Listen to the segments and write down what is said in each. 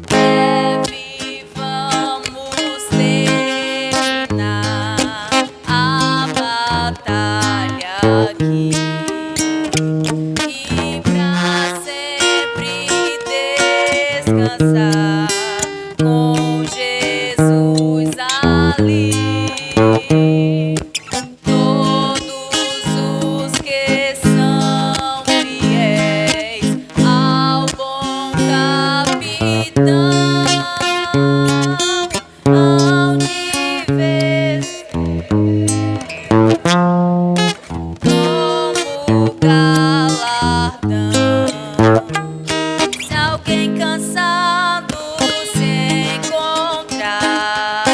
Breve vamos terminar a batalha aqui, e pra sempre descansar com Jesus ali. Todos os que são fiéis ao bom capitão hão de ver como galardão. Se alguém cansado se encontrar,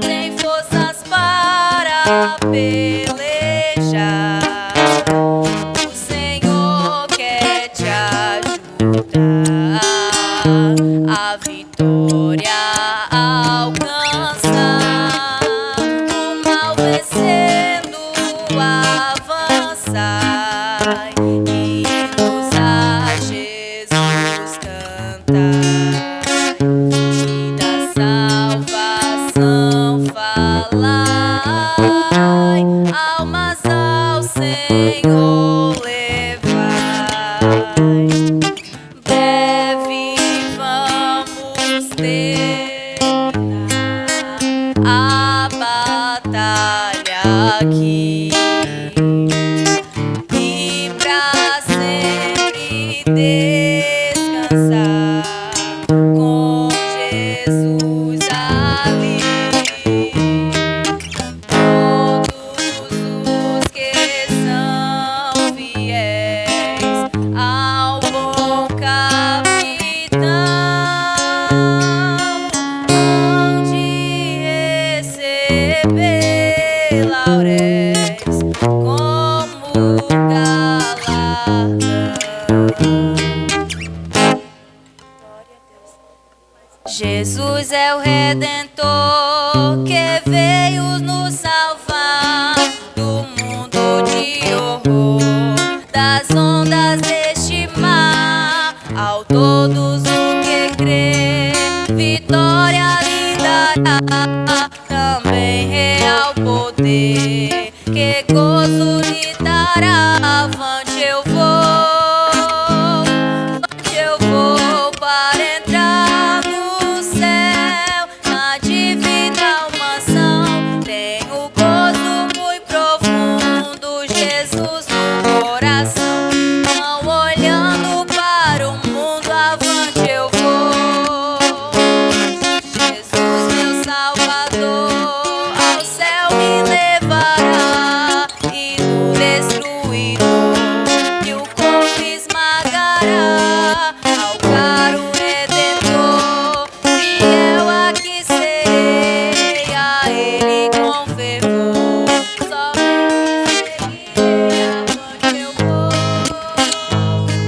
sem forças para pelejar, o Senhor quer te ajudar a vitória alcançar, o mal vencendo avançar, hinos a Jesus cantar, e da salvação falai, almas ao Senhor levai. Breve vamos terminar a batalha aqui, e pra sempre descansar com Jesus ali. Todos os que são fiéis ao bom capitão hão de receber lauréis como galardão. Jesus é o Redentor que veio nos salvar do mundo de horror, das ondas deste mar. Ao todos o que crê, vitória lhe dará, também real poder, que gozo lhe dará. Avante eu vou para entrar no céu, na divina mansão. Tenho gozo muito profundo, Jesus no coração. Não olhando para o mundo, avante eu vou. Jesus meu Salvador ao céu me levará, e do destruidor e o corpo esmagará. Ao caro Redentor fiel aqui serei, a ele com fervor somente seguirei.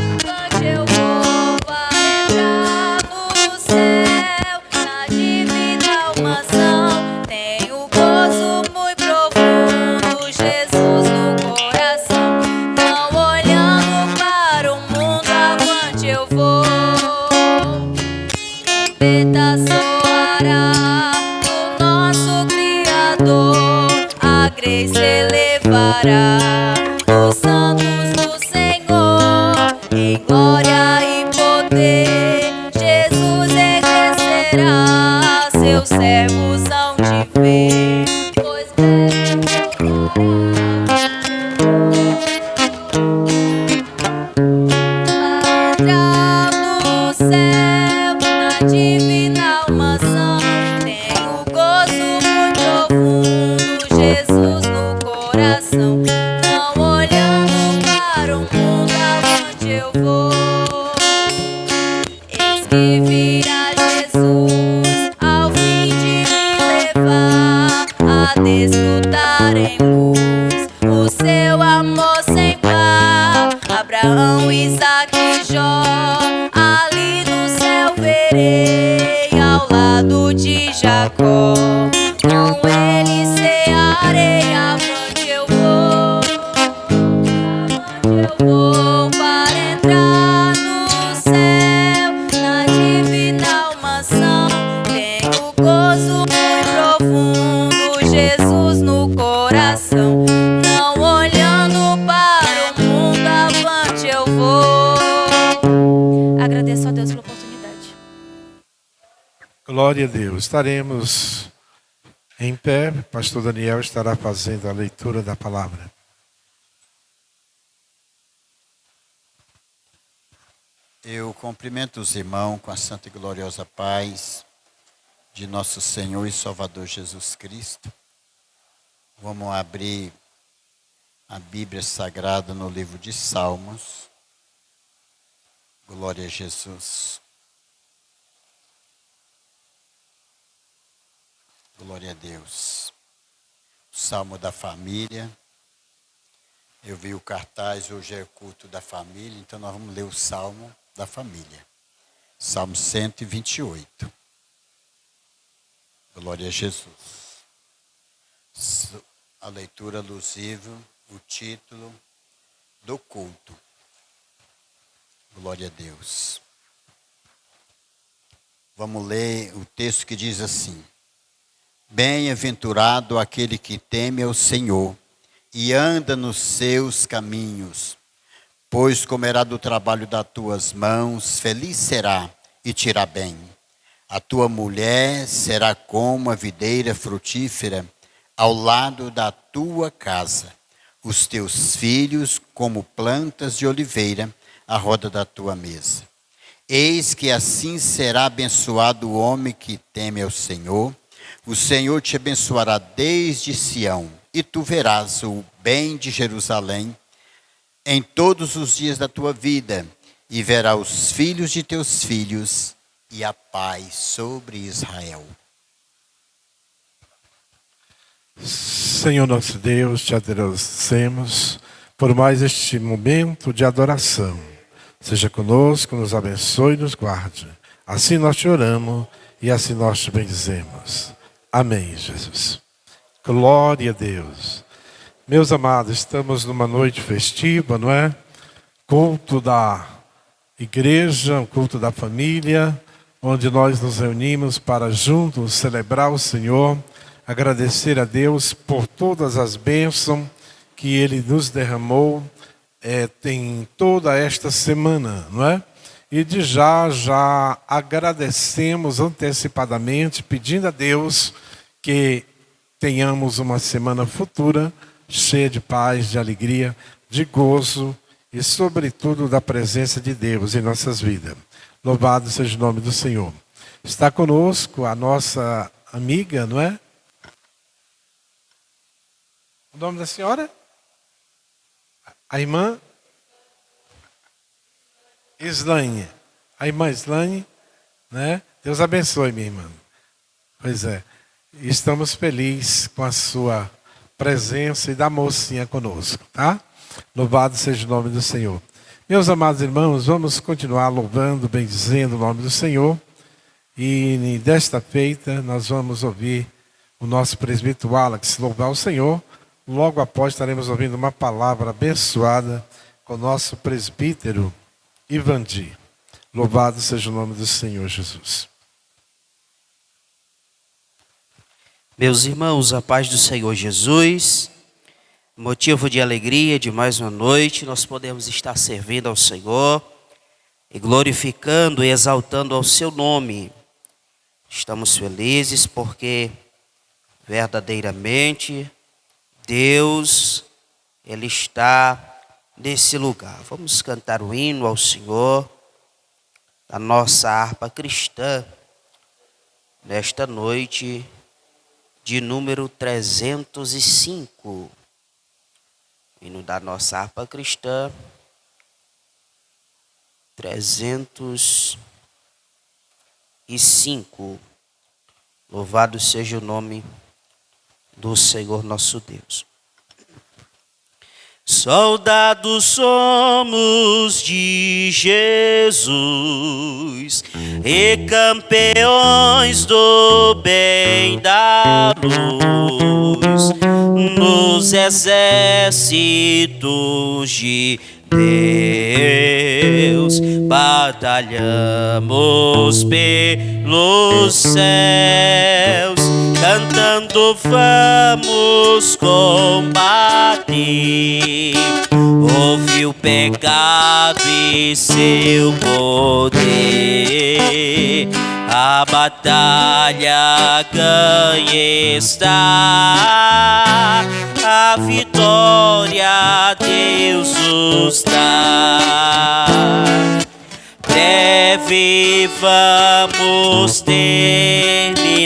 Avante eu vou para entrar no céu, na divina mansão. Tenho gozo muito profundo, Jesus no coração. Não olhando para o mundo, avante eu vou. Trombeta soará do nosso Criador, a graça elevará os santos do Senhor. Em glória e poder, Jesus exercerá, seus servos hão de ver, pois breve entrar no céu, na divina mansão. Tenho gozo muito profundo, Jesus no coração. Não olhando para o mundo, avante eu vou. Eis que virá Jesus ao fim de me levar, a desfrutar em luz o seu amor sem par. Abraão, Isaque e Jó, ali no céu verei, ao lado de Jacó, com ele cearei. Avante eu vou para entrar no céu, na Glória a Deus. Estaremos em pé. Pastor Daniel estará fazendo a leitura da palavra. Eu cumprimento os irmãos com a santa e gloriosa paz de nosso Senhor e Salvador Jesus Cristo. Vamos abrir a Bíblia Sagrada no livro de Salmos. Glória a Jesus. Glória a Deus. O Salmo da família. Eu vi o cartaz, hoje é o culto da família, então nós vamos ler o Salmo da família. Salmo 128. Glória a Jesus. A leitura alusiva, o título do culto. Glória a Deus. Vamos ler o texto que diz assim: Bem-aventurado aquele que teme ao Senhor e anda nos seus caminhos, pois comerá do trabalho das tuas mãos, feliz será e te irá bem. A tua mulher será como a videira frutífera ao lado da tua casa, os teus filhos como plantas de oliveira à roda da tua mesa. Eis que assim será abençoado o homem que teme ao Senhor. O Senhor te abençoará desde Sião, e tu verás o bem de Jerusalém em todos os dias da tua vida, e verás os filhos de teus filhos, e a paz sobre Israel. Senhor nosso Deus, te agradecemos por mais este momento de adoração. Seja conosco, nos abençoe e nos guarde. Assim nós te oramos e assim nós te bendizemos. Amém, Jesus. Glória a Deus. Meus amados, estamos numa noite festiva, não é? Culto da igreja, um culto da família, onde nós nos reunimos para juntos celebrar o Senhor, agradecer a Deus por todas as bênçãos que Ele nos derramou em toda esta semana, não é? E de já agradecemos antecipadamente, pedindo a Deus que tenhamos uma semana futura cheia de paz, de alegria, de gozo e, sobretudo, da presença de Deus em nossas vidas. Louvado seja o nome do Senhor. Está conosco a nossa amiga, não é? O nome da senhora? A irmã Islane. A irmã Islane, né? Deus abençoe, minha irmã. Pois é. Estamos felizes com a sua presença e da mocinha conosco, tá? Louvado seja o nome do Senhor. Meus amados irmãos, vamos continuar louvando, bendizendo o nome do Senhor. E desta feita nós vamos ouvir o nosso presbítero Alex louvar o Senhor. Logo após estaremos ouvindo uma palavra abençoada com o nosso presbítero Ivandi. Louvado seja o nome do Senhor Jesus. Meus irmãos, a paz do Senhor Jesus, motivo de alegria de mais uma noite, nós podemos estar servindo ao Senhor e glorificando e exaltando ao seu nome. Estamos felizes porque verdadeiramente Deus, Ele está nesse lugar. Vamos cantar o hino ao Senhor, a nossa harpa cristã, nesta noite de número 305. Hino da nossa harpa cristã, 305. Louvado seja o nome do Senhor nosso Deus. Soldados somos de Jesus e campeões do bem da luz, nos exércitos de Deus, batalhamos pelos céus, cantando vamos combater. Houve o pecado e seu poder, a batalha ganha está, a vitória Deus nos dá. Breve vamos terminar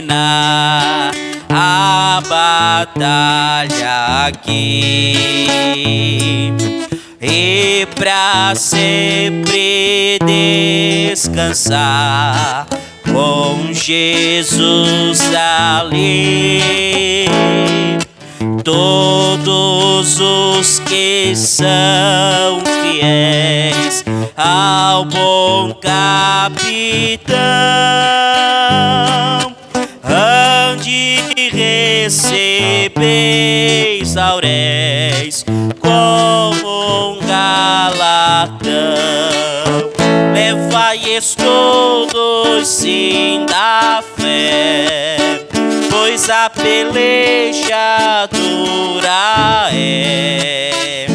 a batalha aqui, e pra sempre descansar com Jesus ali. Todos os que são fiéis ao bom capitão hão de receber lauréis como um galardão. Levai-es todos sim da fé, pois a peleja dura é,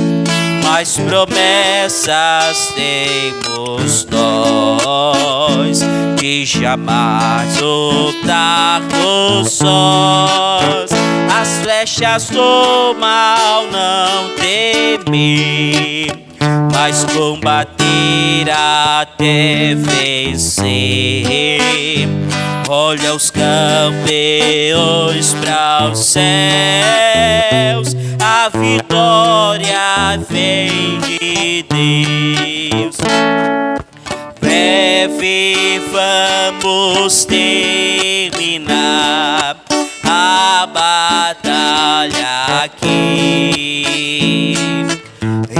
mas promessas temos nós, de jamais lutarmos sós. As flechas do mal não temem, mas combater até vencer. Olha os campeões para os céus, a vitória vem de Deus. Breve vamos terminar a batalha aqui,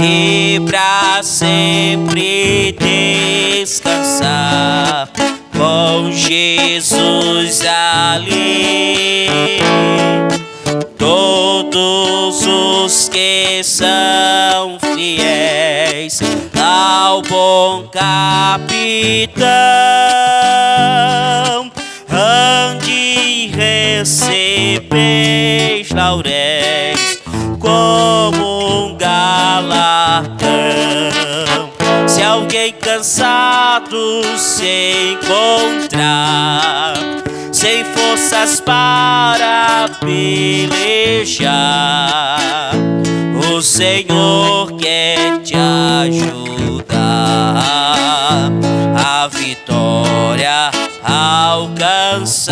e pra sempre descansar com Jesus ali. Todos os que são fiéis ao bom capitão hão de receber lauréis como um galardão. Se alguém cansado se encontrar, sem forças para pelejar, o Senhor quer te ajudar a vitória alcançar,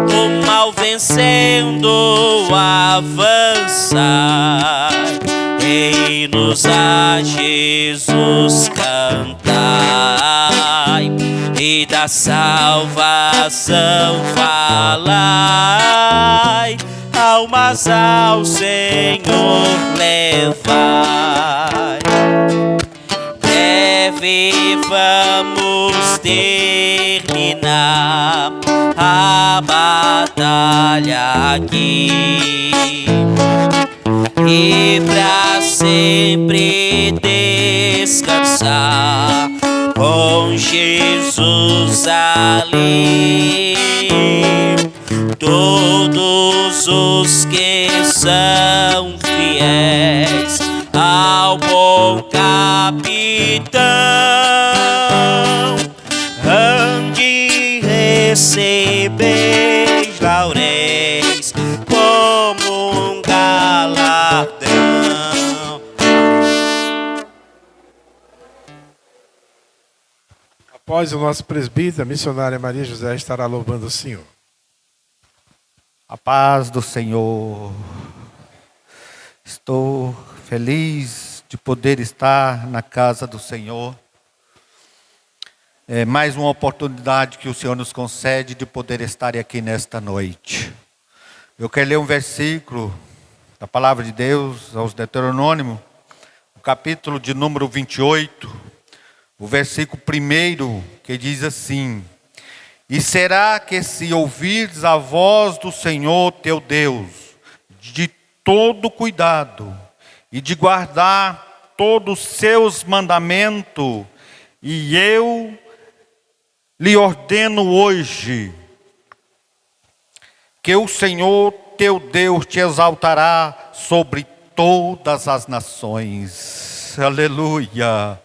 o mal vencendo avançar. Hinos a Jesus cantai, e da salvação falai, almas ao Senhor levai. Breve vamos terminar a batalha aqui, e pra sempre descansar com Jesus ali. Todos os que são fiéis ao bom capitão hão de receber lauréis como um galardão. Após o nosso presbítero, a missionária Maria José estará louvando o Senhor. A paz do Senhor. Estou feliz de poder estar na casa do Senhor. É mais uma oportunidade que o Senhor nos concede de poder estar aqui nesta noite. Eu quero ler um versículo da palavra de Deus aos Deuteronômio, o capítulo de número 28, o versículo 1, que diz assim: E será que se ouvires a voz do Senhor teu Deus, de todo cuidado, e de guardar todos os seus mandamentos, e eu lhe ordeno hoje, que o Senhor teu Deus te exaltará sobre todas as nações. Aleluia!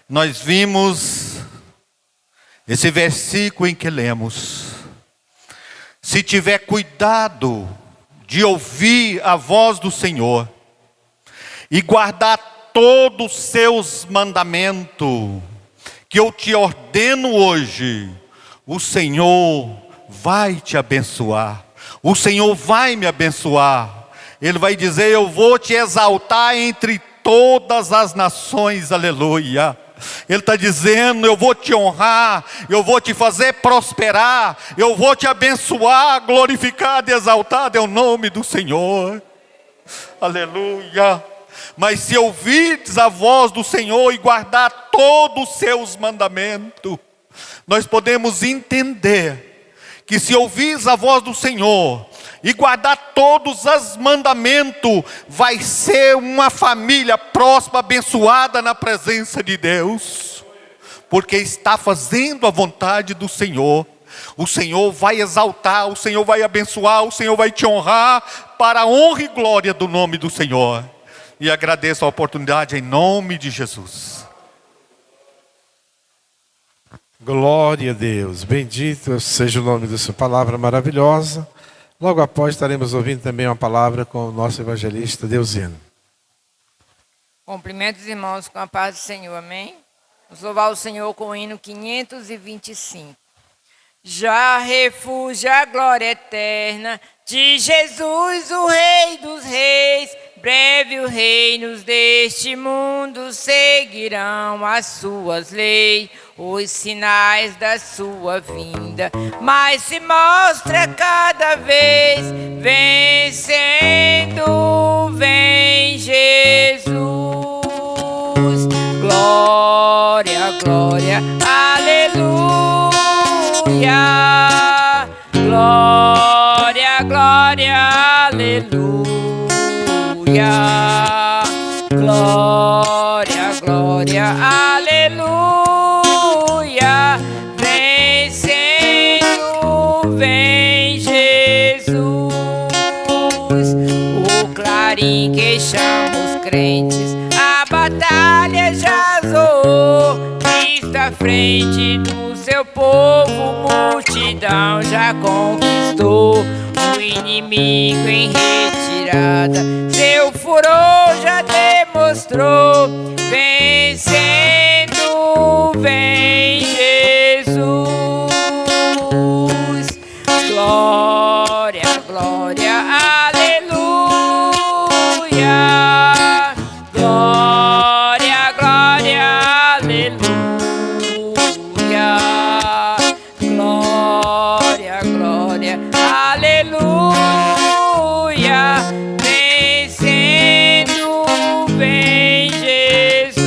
Nós vimos esse versículo em que lemos: se tiver cuidado de ouvir a voz do Senhor e guardar todos os seus mandamentos, que eu te ordeno hoje, o Senhor vai te abençoar. O Senhor vai me abençoar. Ele vai dizer: eu vou te exaltar entre todas as nações, aleluia. Ele está dizendo: eu vou te honrar, eu vou te fazer prosperar, eu vou te abençoar, glorificado e exaltado é o nome do Senhor, aleluia. Mas se ouvirdes a voz do Senhor e guardar todos os seus mandamentos, nós podemos entender que se ouvires a voz do Senhor e guardar todos os mandamentos, vai ser uma família próspera, abençoada na presença de Deus, porque está fazendo a vontade do Senhor. O Senhor vai exaltar, o Senhor vai abençoar, o Senhor vai te honrar, para a honra e glória do nome do Senhor. E agradeço a oportunidade em nome de Jesus. Glória a Deus, bendito seja o nome da sua palavra maravilhosa. Logo após estaremos ouvindo também uma palavra com o nosso evangelista Deusiano. Cumprimento os irmãos com a paz do Senhor, amém? Vamos louvar o Senhor com o hino 525. Já refúgio a glória eterna de Jesus, o Rei dos Reis. Breve os reinos deste mundo seguirão as suas leis, os sinais da sua vinda, mas se mostra cada vez vencendo, vem Jesus. Glória, glória, aleluia. Glória, glória, aleluia. Glória, glória, aleluia. Vencendo, vem Jesus. O clarim que chama os crentes, a batalha já zoou. Cristo à frente do seu povo, multidão já conquistou. O inimigo em retirada, seu furor já demonstrou. Vencendo, vem Jesus. Glória, glória, aleluia. Glória, glória, aleluia. Glória, glória, aleluia. Vencendo, vem Jesus.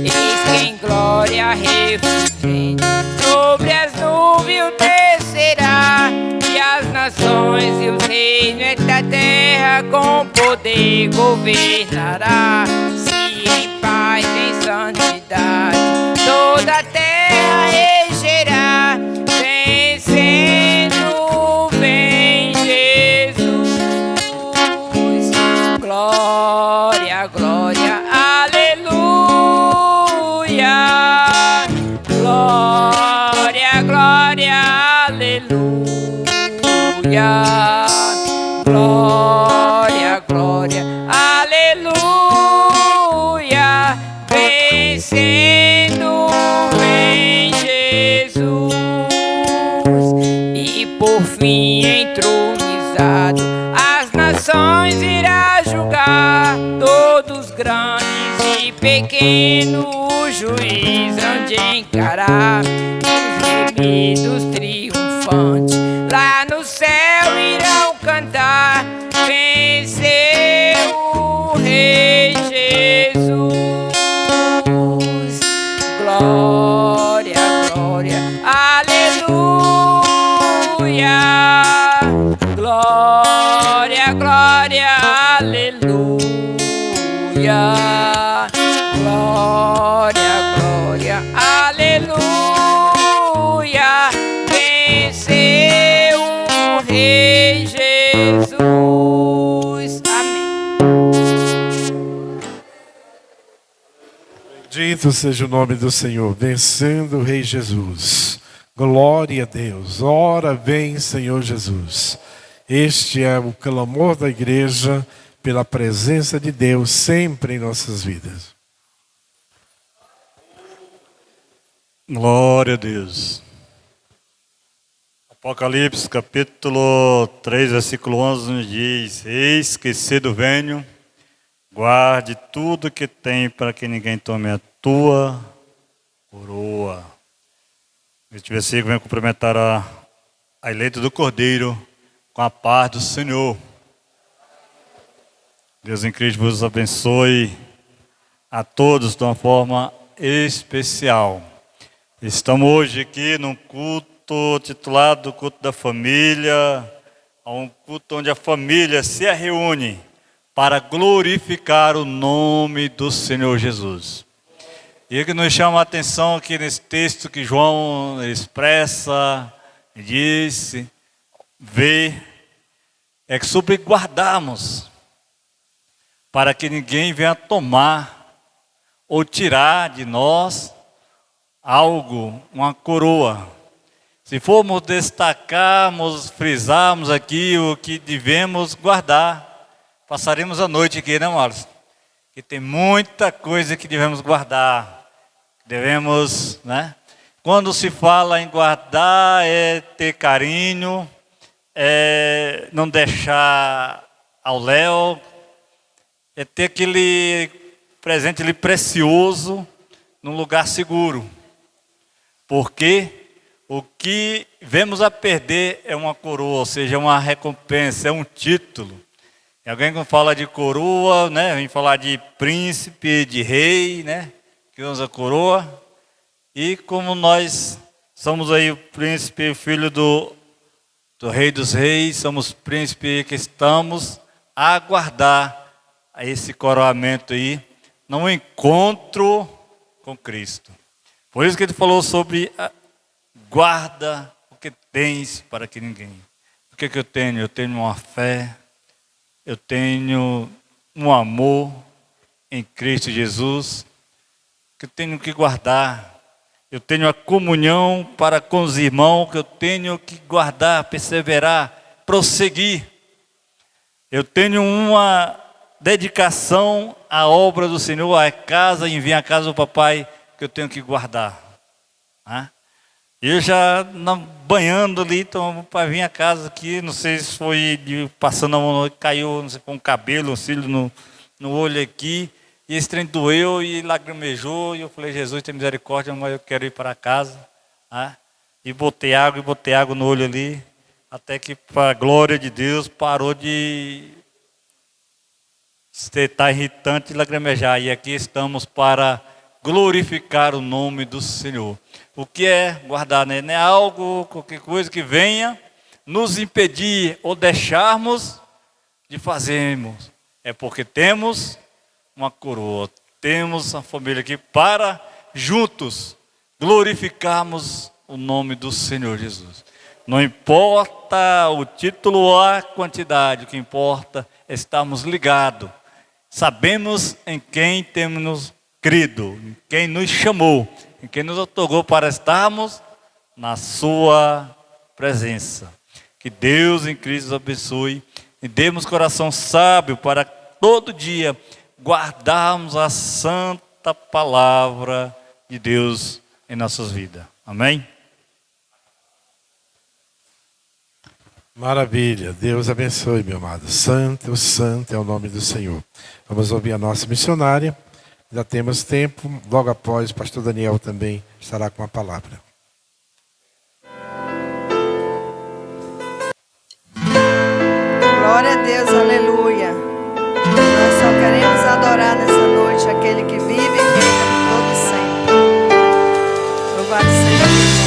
Eis que em glória refulgente sobre as nuvens descerá, e as nações e os reinos da terra com poder governará. Se em paz, em santidade, toda a terra regerá. Vencendo, vem Jesus. Glória, glória, aleluia. Glória, glória, aleluia. Glória, glória, aleluia. Vencendo, vem Jesus. E por fim entronizado, as nações irá julgar, todos grandes e pequenos, o juiz há de encarar. Os remidos triunfantes lá no céu irão cantar. Venceu o Rei Jesus. Glória, glória, aleluia. Glória, glória, aleluia. Glória, glória, aleluia. Bendito seja o nome do Senhor, vencendo o Rei Jesus. Glória a Deus. Ora vem, Senhor Jesus. Este é o clamor da igreja pela presença de Deus sempre em nossas vidas. Glória a Deus. Apocalipse capítulo 3, versículo 11 nos diz: Eis que cedo venho, guarde tudo que tem para que ninguém tome a tua coroa. Este versículo vem cumprimentar a eleita do Cordeiro com a paz do Senhor. Deus em Cristo vos abençoe a todos de uma forma especial. Estamos hoje aqui num culto titulado Culto da Família, um culto onde a família se reúne para glorificar o nome do Senhor Jesus. E o que nos chama a atenção aqui nesse texto que João expressa, disse, vê, é que sobre guardarmos, para que ninguém venha tomar ou tirar de nós algo, uma coroa. Se formos destacarmos, frisarmos aqui o que devemos guardar, passaremos a noite aqui, né, Marcos? Que tem muita coisa que devemos guardar. Devemos, né? Quando se fala em guardar, é ter carinho, é não deixar ao léu, é ter aquele presente ali precioso num lugar seguro. Porque o que vemos a perder é uma coroa, ou seja, uma recompensa, é um título. E alguém que fala de coroa, né? Vem falar de príncipe, de rei, né? Que usa coroa. E como nós somos aí o príncipe, filho do rei dos reis, somos príncipe que estamos a aguardar esse coroamento aí, num encontro com Cristo. Por isso que ele falou sobre guarda o que tens para que ninguém. O que eu tenho? Eu tenho uma fé, eu tenho um amor em Cristo Jesus, que eu tenho que guardar. Eu tenho a comunhão para com os irmãos, que eu tenho que guardar, perseverar, prosseguir. Eu tenho uma dedicação à obra do Senhor, à casa, em vir à casa do papai, que eu tenho que guardar. Eu já banhando ali, então para vir a casa aqui, não sei se foi passando a mão, caiu, não sei, com um cabelo, um cílio no olho aqui, e esse trem doeu e lagrimejou, e eu falei, Jesus, tem misericórdia, mas eu quero ir para casa. E botei água no olho ali, até que, para a glória de Deus, parou de estar irritante e lagrimejar. E aqui estamos para glorificar o nome do Senhor. O que é guardar, né? Não é algo, qualquer coisa que venha nos impedir ou deixarmos de fazermos. É porque temos uma coroa, temos a família aqui para juntos glorificarmos o nome do Senhor Jesus. Não importa o título ou a quantidade, o que importa é estarmos ligados. Sabemos em quem temos crido, em quem nos chamou, em quem nos otorgou para estarmos na sua presença. Que Deus em Cristo nos abençoe e demos coração sábio para todo dia guardarmos a santa palavra de Deus em nossas vidas. Amém? Maravilha, Deus abençoe, meu amado. Santo, santo é o nome do Senhor. Vamos ouvir a nossa missionária. Já temos tempo, logo após o pastor Daniel também estará com a palavra. Glória a Deus, aleluia. Nós só queremos adorar nessa noite aquele que vive e reina todo sempre. Louvado seja Deus.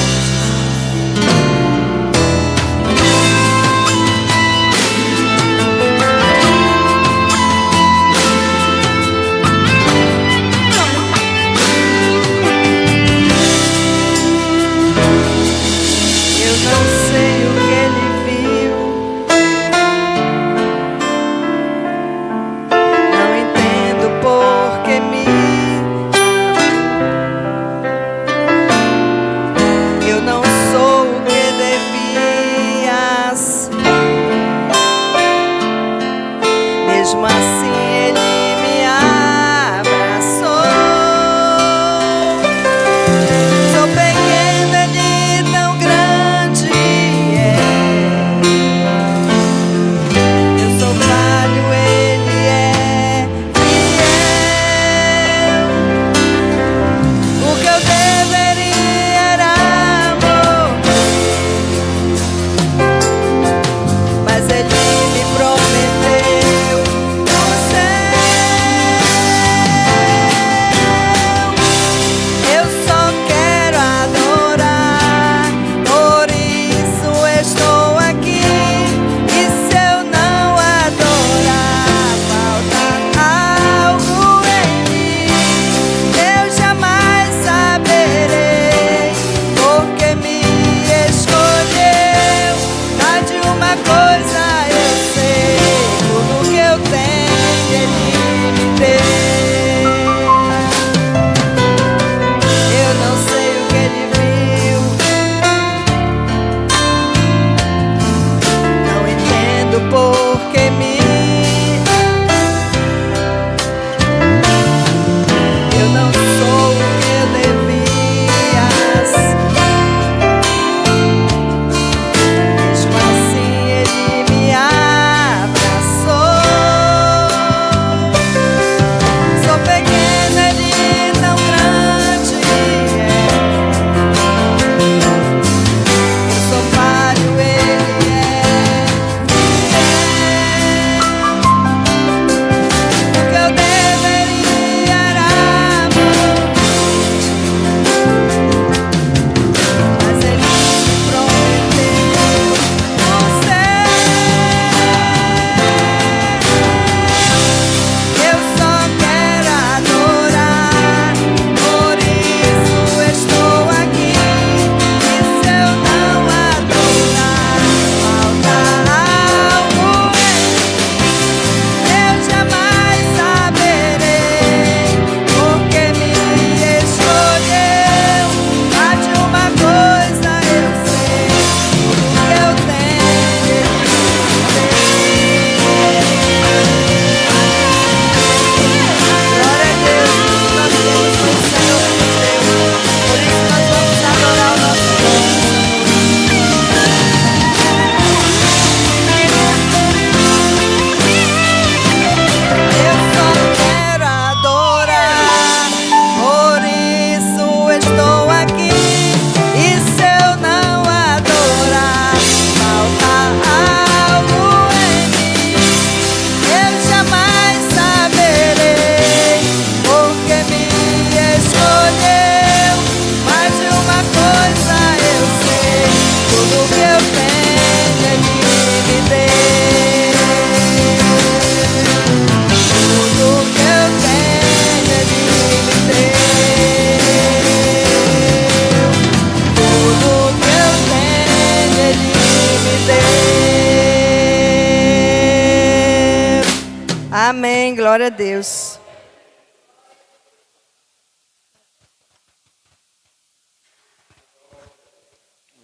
glória a Deus.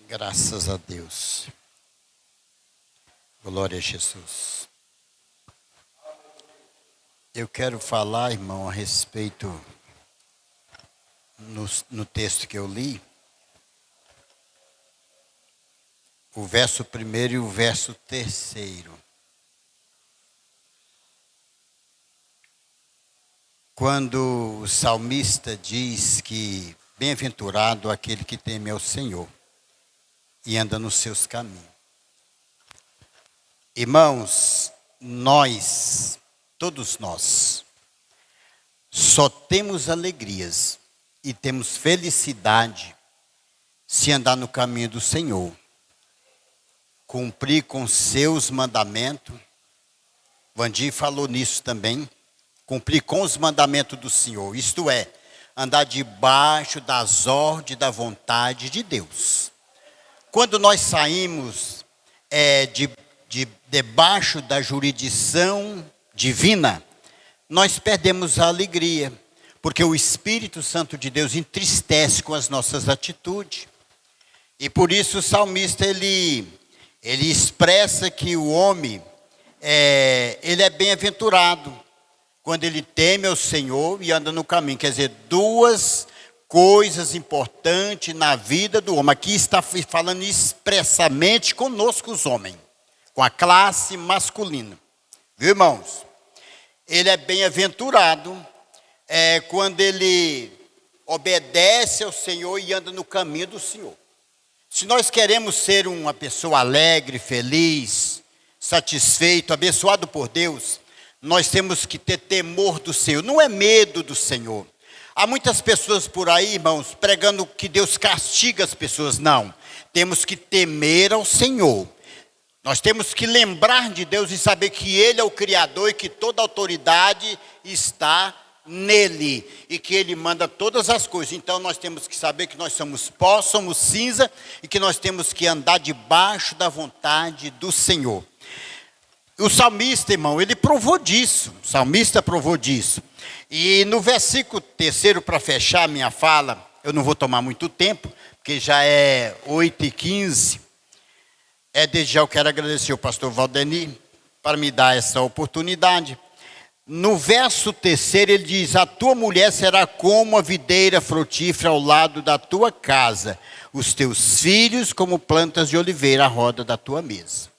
Graças a Deus. Glória a Jesus. Eu quero falar, irmão, a respeito, no texto que eu li, o verso 1º e o verso 3º. Quando o salmista diz que bem-aventurado aquele que teme ao Senhor e anda nos seus caminhos. Irmãos, nós, todos nós, só temos alegrias e temos felicidade se andar no caminho do Senhor, cumprir com seus mandamentos. Vandir falou nisso também, cumprir com os mandamentos do Senhor, isto é, andar debaixo das ordens da vontade de Deus. Quando nós saímos debaixo da jurisdição divina, nós perdemos a alegria, porque o Espírito Santo de Deus entristece com as nossas atitudes. E por isso o salmista, ele expressa que o homem, ele é bem-aventurado, quando ele teme ao Senhor e anda no caminho. Quer dizer, duas coisas importantes na vida do homem. Aqui está falando expressamente conosco os homens, com a classe masculina. Viu, irmãos? Ele é bem-aventurado quando ele obedece ao Senhor e anda no caminho do Senhor. Se nós queremos ser uma pessoa alegre, feliz, satisfeito, abençoado por Deus, nós temos que ter temor do Senhor, não é medo do Senhor. Há muitas pessoas por aí, irmãos, pregando que Deus castiga as pessoas. Não, temos que temer ao Senhor. Nós temos que lembrar de Deus e saber que Ele é o Criador e que toda autoridade está nele e que Ele manda todas as coisas. Então nós temos que saber que nós somos pó, somos cinza e que nós temos que andar debaixo da vontade do Senhor. O salmista, irmão, ele provou disso. O salmista provou disso. E no versículo 3º, para fechar a minha fala, eu não vou tomar muito tempo, porque já é 8h15. Desde já eu quero agradecer ao pastor Valdeni para me dar essa oportunidade. No verso 3º ele diz: a tua mulher será como a videira frutífera ao lado da tua casa, os teus filhos como plantas de oliveira à roda da tua mesa.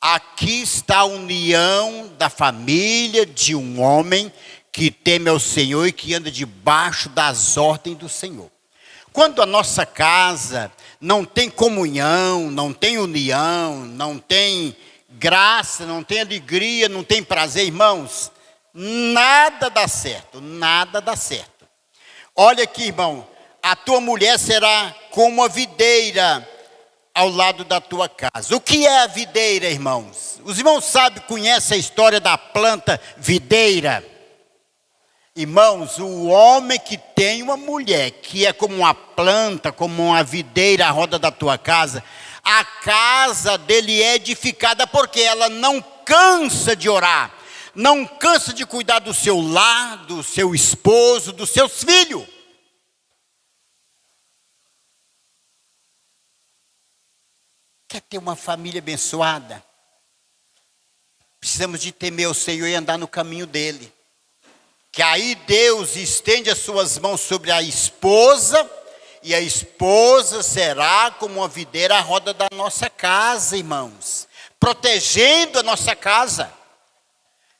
Aqui está a união da família de um homem que teme ao Senhor e que anda debaixo das ordens do Senhor. Quando a nossa casa não tem comunhão, não tem união, não tem graça, não tem alegria, não tem prazer, irmãos, nada dá certo, nada dá certo. Olha aqui, irmão, a tua mulher será como a videira ao lado da tua casa. O que é a videira, irmãos? Os irmãos sabem, conhecem a história da planta videira? Irmãos, o homem que tem uma mulher que é como uma planta, como uma videira à roda da tua casa, a casa dele é edificada porque ela não cansa de orar, não cansa de cuidar do seu lar, do seu esposo, dos seus filhos. Quer ter uma família abençoada? Precisamos de temer o Senhor e andar no caminho dele. Que aí Deus estende as suas mãos sobre a esposa, e a esposa será como uma videira à roda da nossa casa, irmãos, protegendo a nossa casa.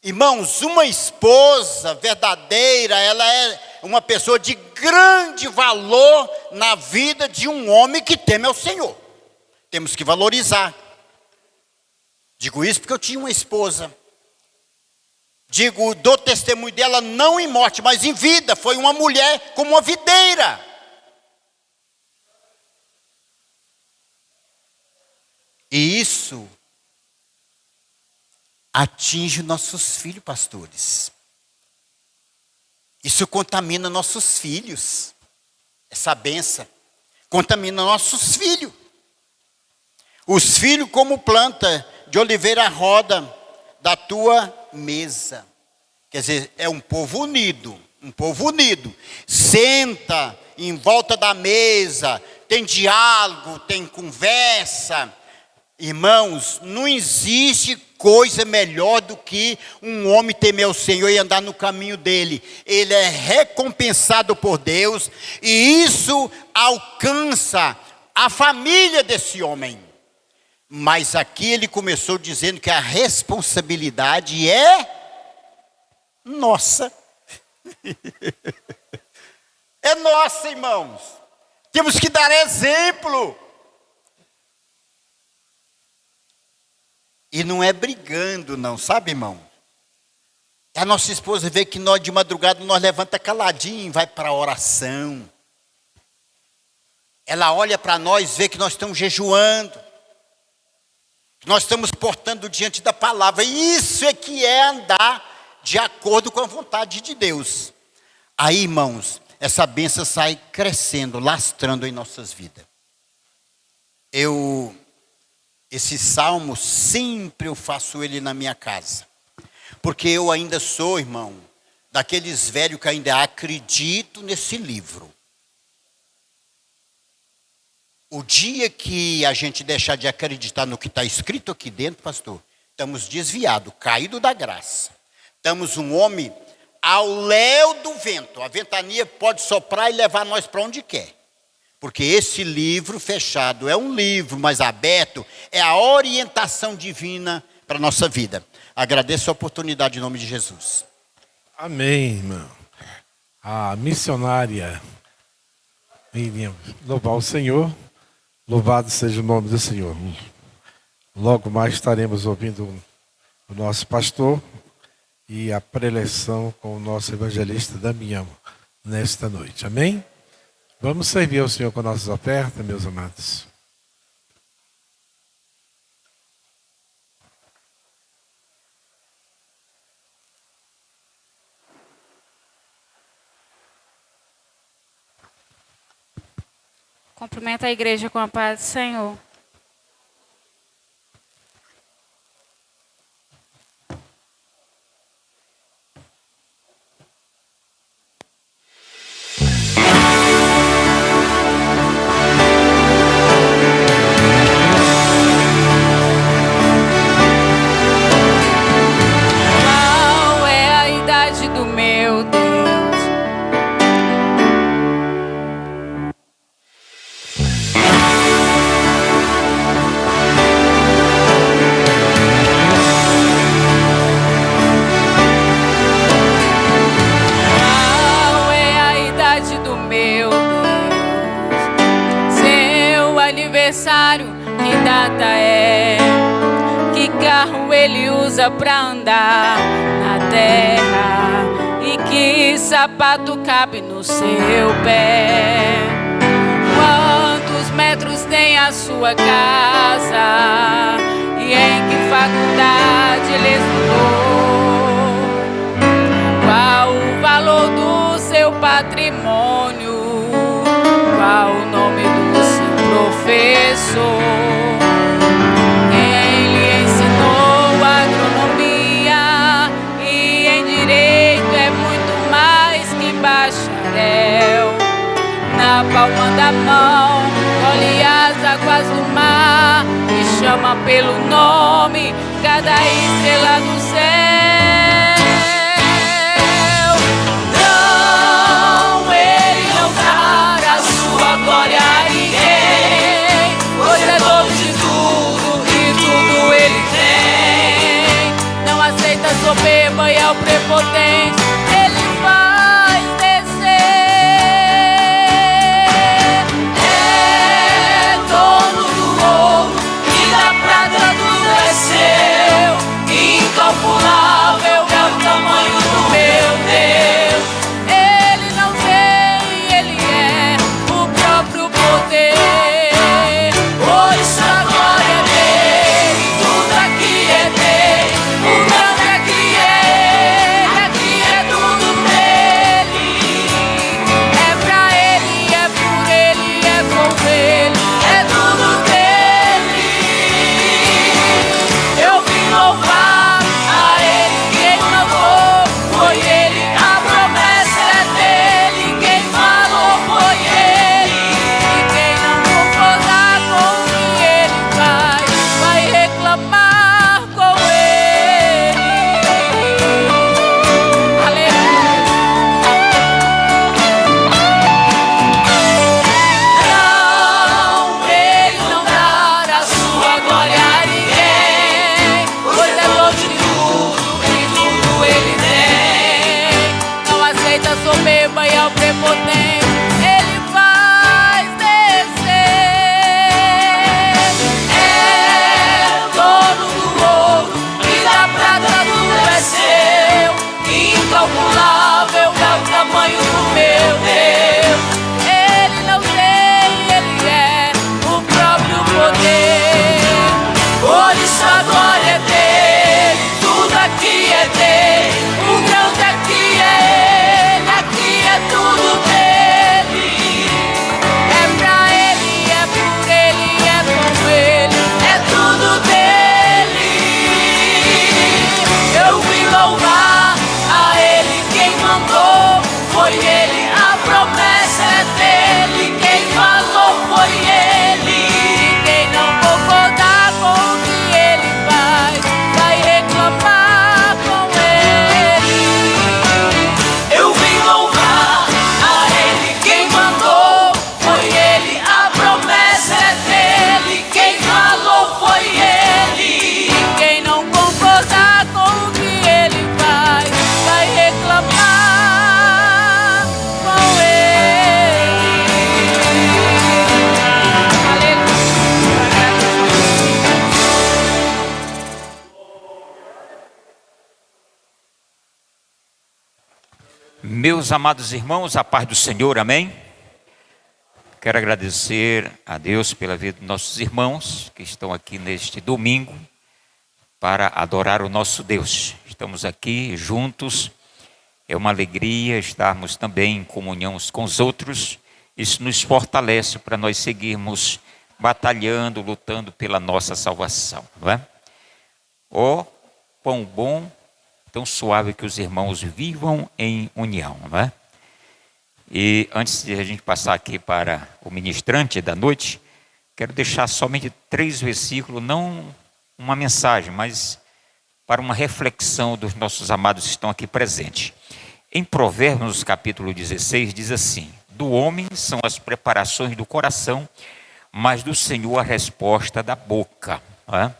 Irmãos, uma esposa verdadeira, ela é uma pessoa de grande valor na vida de um homem que teme ao Senhor. Temos que valorizar. Digo isso porque eu tinha uma esposa. Dou testemunho dela não em morte, mas em vida. Foi uma mulher como uma videira. E isso atinge nossos filhos, pastores. Isso contamina nossos filhos. Essa benção contamina nossos filhos. Os filhos como planta de oliveira à roda da tua mesa. Quer dizer, é um povo unido, um povo unido. Senta em volta da mesa, tem diálogo, tem conversa. Irmãos, não existe coisa melhor do que um homem temer o Senhor e andar no caminho dele. Ele é recompensado por Deus e isso alcança a família desse homem. Mas aqui ele começou dizendo que a responsabilidade é nossa. É nossa, irmãos. Temos que dar exemplo. E não é brigando não, sabe, irmão? A nossa esposa vê que nós de madrugada nós levanta caladinho e vai para a oração. Ela olha para nós, vê que nós estamos jejuando. Que nós estamos portando diante da palavra. E isso é que é andar de acordo com a vontade de Deus. Aí, irmãos, essa bênção sai crescendo, lastrando em nossas vidas. Esse salmo, sempre eu faço ele na minha casa. Porque eu ainda sou, irmão, daqueles velhos que ainda acredito nesse livro. O dia que a gente deixar de acreditar no que está escrito aqui dentro, pastor, estamos desviados, caídos da graça. Estamos um homem ao léu do vento. A ventania pode soprar e levar nós para onde quer. Porque esse livro fechado é um livro, mas aberto é a orientação divina para a nossa vida. Agradeço a oportunidade em nome de Jesus. Amém, irmão. A missionária iria louvar o Senhor. Louvado seja o nome do Senhor. Logo mais estaremos ouvindo o nosso pastor e a preleção com o nosso evangelista Damião nesta noite. Amém? Vamos servir ao Senhor com nossas ofertas, meus amados. Cumprimento a igreja com a paz do Senhor. Qual é a idade do meu Deus? Qual é a idade do meu Deus? Seu aniversário, que data é? Que carro ele usa pra andar na terra? E que sapato cabe no seu pé? Quantos metros tem a sua casa? E em que faculdade ele estudou? Qual o valor do seu patrimônio? Qual o nome do seu professor? Quem lhe ensinou agronomia? E em direito é muito mais que bacharel. Na palma da mão, colhe as águas do mar e chama pelo nome cada estrela do céu. Não, ele não dará sua glória a ninguém, pois é dono de tudo e tudo ele tem. Não aceita soberba e é o prepotente, ele faz descer. É dono do ouro e da prata tudo é seu, incalculável Meus amados irmãos, a paz do Senhor, amém? Quero agradecer a Deus pela vida dos nossos irmãos que estão aqui neste domingo para adorar o nosso Deus. Estamos aqui juntos, é uma alegria estarmos também em comunhão uns com os outros. Isso nos fortalece para nós seguirmos batalhando, lutando pela nossa salvação, não é? Ó, quão bom, tão suave que os irmãos vivam em união, não é? E antes de a gente passar aqui para o ministrante da noite, quero deixar somente 3 versículos, não uma mensagem, mas para uma reflexão dos nossos amados que estão aqui presentes. Em Provérbios, capítulo 16, diz assim: do homem são as preparações do coração, mas do Senhor a resposta da boca, não é?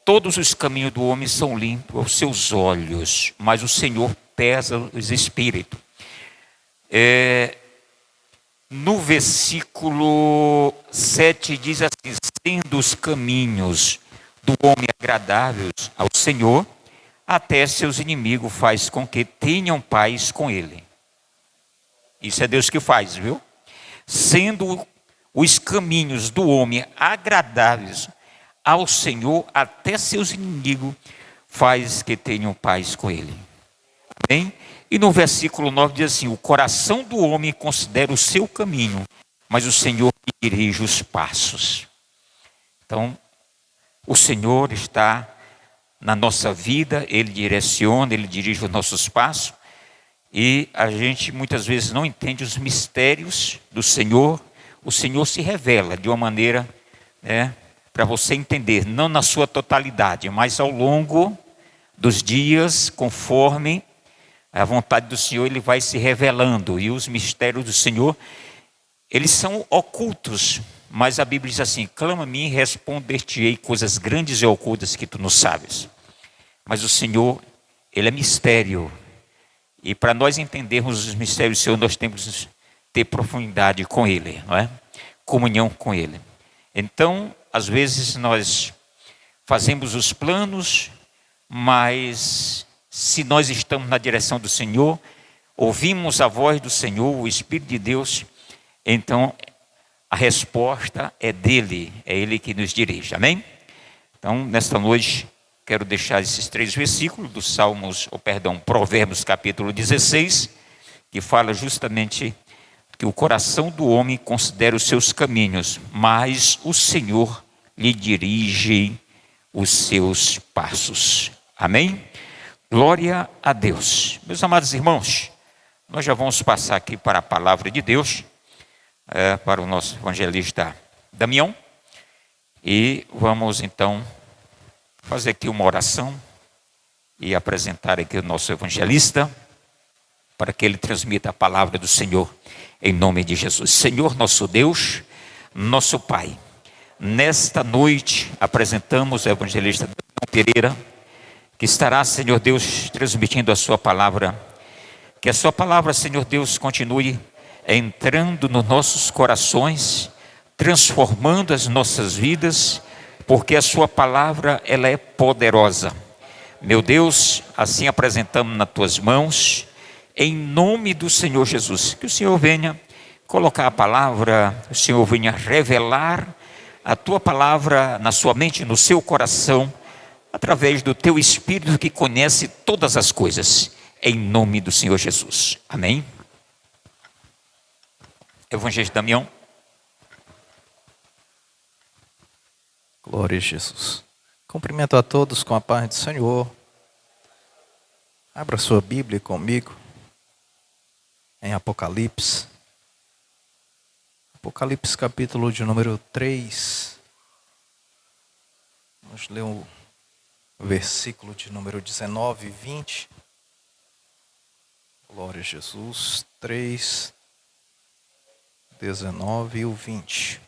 Todos os caminhos do homem são limpos aos seus olhos, mas o Senhor pesa os espíritos. No versículo 7 diz assim: sendo os caminhos do homem agradáveis ao Senhor, até seus inimigos faz com que tenham paz com ele. Isso é Deus que faz, viu? Sendo os caminhos do homem agradáveis ao Senhor, até seus inimigos faz que tenham paz com ele. Amém? E no versículo 9 diz assim: o coração do homem considera o seu caminho, mas o Senhor dirige os passos. Então, o Senhor está na nossa vida, Ele direciona, Ele dirige os nossos passos, e a gente muitas vezes não entende os mistérios do Senhor. O Senhor se revela de uma maneira, para você entender, não na sua totalidade, mas ao longo dos dias, conforme a vontade do Senhor, Ele vai se revelando. E os mistérios do Senhor, eles são ocultos, mas a Bíblia diz assim: clama a mim e responder-te-ei coisas grandes e ocultas que tu não sabes. Mas o Senhor, Ele é mistério. E para nós entendermos os mistérios do Senhor, nós temos que ter profundidade com Ele, não é? Comunhão com Ele. Então, às vezes nós fazemos os planos, mas se nós estamos na direção do Senhor, ouvimos a voz do Senhor, o Espírito de Deus, então a resposta é dele, é Ele que nos dirige, amém? Então, nesta noite, quero deixar esses 3 versículos do Provérbios capítulo 16, que fala justamente que o coração do homem considera os seus caminhos, mas o Senhor lhe dirige os seus passos. Amém? Glória a Deus. Meus amados irmãos, nós já vamos passar aqui para a palavra de Deus, para o nosso evangelista Damião, e vamos então fazer aqui uma oração e apresentar aqui o nosso evangelista, para que ele transmita a palavra do Senhor, em nome de Jesus. Senhor nosso Deus, nosso Pai, nesta noite apresentamos o evangelista Damião Pereira, que estará, Senhor Deus, transmitindo a sua palavra. Que a sua palavra, Senhor Deus, continue entrando nos nossos corações, transformando as nossas vidas, porque a sua palavra, ela é poderosa. Meu Deus, assim apresentamos nas tuas mãos, em nome do Senhor Jesus. Que o Senhor venha colocar a palavra, o Senhor venha revelar a tua palavra na sua mente, no seu coração, através do teu Espírito que conhece todas as coisas, em nome do Senhor Jesus. Amém? Evangelho de Damião. Glória a Jesus. Cumprimento a todos com a paz do Senhor. Abra sua Bíblia comigo em Apocalipse. Apocalipse capítulo de número 3. Vamos ler o versículo de número 19 e 20. Glória a Jesus. 3, 19 e o 20.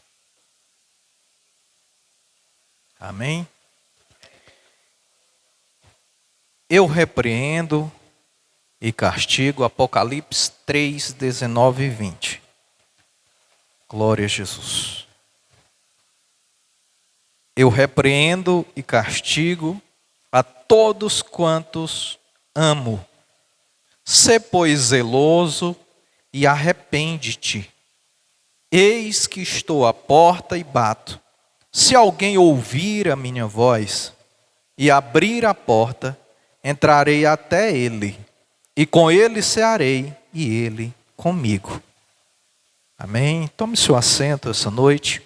Amém? Eu repreendo e castigo, Apocalipse 3, 19 e 20. Glória a Jesus. Eu repreendo e castigo a todos quantos amo. Sê, pois, zeloso e arrepende-te. Eis que estou à porta e bato. Se alguém ouvir a minha voz e abrir a porta, entrarei até ele, e com ele cearei, e ele comigo. Amém? Tome seu assento essa noite.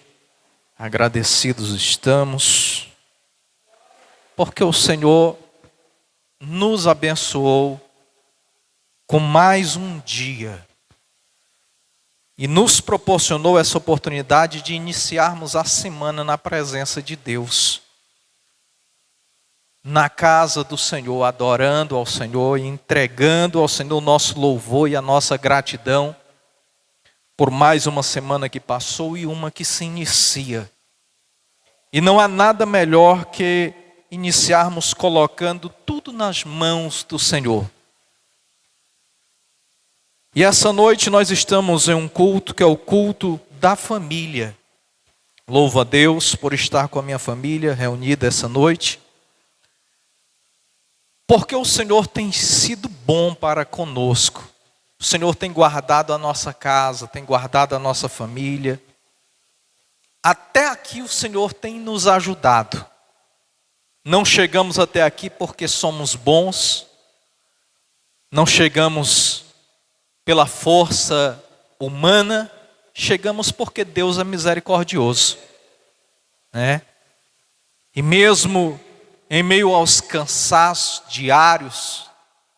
Agradecidos estamos, porque o Senhor nos abençoou com mais um dia e nos proporcionou essa oportunidade de iniciarmos a semana na presença de Deus, na casa do Senhor, adorando ao Senhor e entregando ao Senhor o nosso louvor e a nossa gratidão por mais uma semana que passou e uma que se inicia. E não há nada melhor que iniciarmos colocando tudo nas mãos do Senhor. E essa noite nós estamos em um culto que é o culto da família. Louvo a Deus por estar com a minha família reunida essa noite, porque o Senhor tem sido bom para conosco. O Senhor tem guardado a nossa casa, tem guardado a nossa família. Até aqui o Senhor tem nos ajudado. Não chegamos até aqui porque somos bons, não chegamos pela força humana, chegamos porque Deus é misericordioso, né? E mesmo em meio aos cansaços diários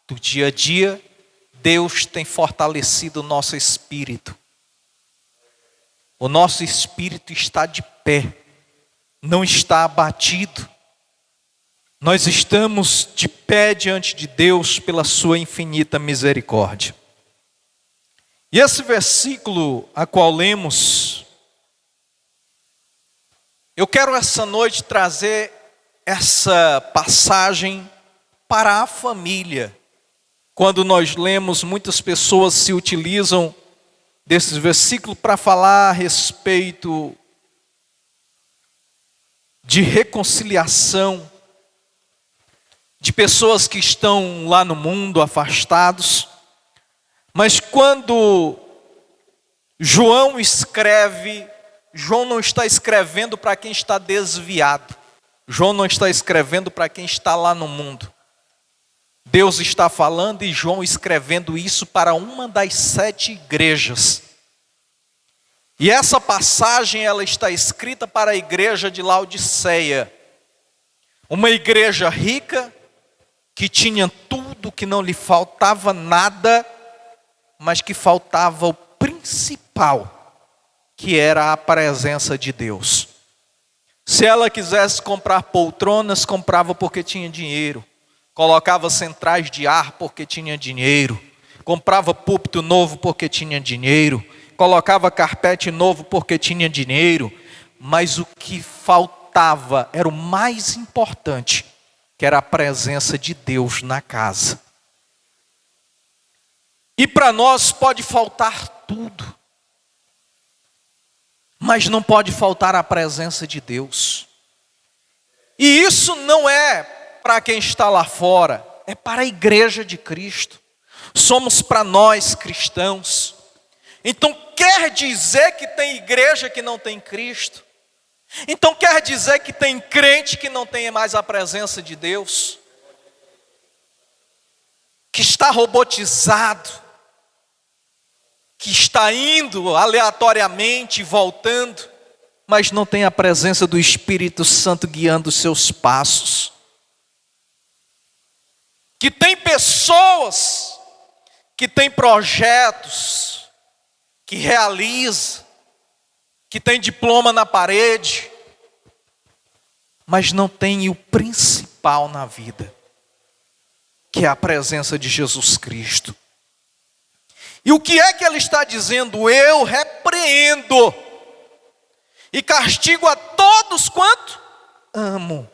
do dia a dia, Deus tem fortalecido o nosso espírito. O nosso espírito está de pé, não está abatido. Nós estamos de pé diante de Deus pela sua infinita misericórdia. E esse versículo a qual lemos, eu quero essa noite trazer essa passagem para a família. Quando nós lemos, muitas pessoas se utilizam desses versículos para falar a respeito de reconciliação, de pessoas que estão lá no mundo afastados. Mas quando João escreve, João não está escrevendo para quem está desviado. João não está escrevendo para quem está lá no mundo. Deus está falando e João escrevendo isso para uma das 7 igrejas. E essa passagem ela está escrita para a igreja de Laodiceia. Uma igreja rica, que tinha tudo, que não lhe faltava nada, mas que faltava o principal, que era a presença de Deus. Se ela quisesse comprar poltronas, comprava porque tinha dinheiro. Colocava centrais de ar porque tinha dinheiro. Comprava púlpito novo porque tinha dinheiro. Colocava carpete novo porque tinha dinheiro. Mas o que faltava era o mais importante, que era a presença de Deus na casa. E para nós pode faltar tudo, mas não pode faltar a presença de Deus. E isso não é para quem está lá fora, é para a igreja de Cristo. Somos para nós cristãos. Então quer dizer que tem igreja que não tem Cristo? Então quer dizer que tem crente que não tem mais a presença de Deus? Que está robotizado, que está indo aleatoriamente, voltando, mas não tem a presença do Espírito Santo guiando os seus passos. Que tem pessoas, que tem projetos, que realiza, que tem diploma na parede, mas não tem o principal na vida, que é a presença de Jesus Cristo. E o que é que ele está dizendo? Eu repreendo e castigo a todos quanto amo.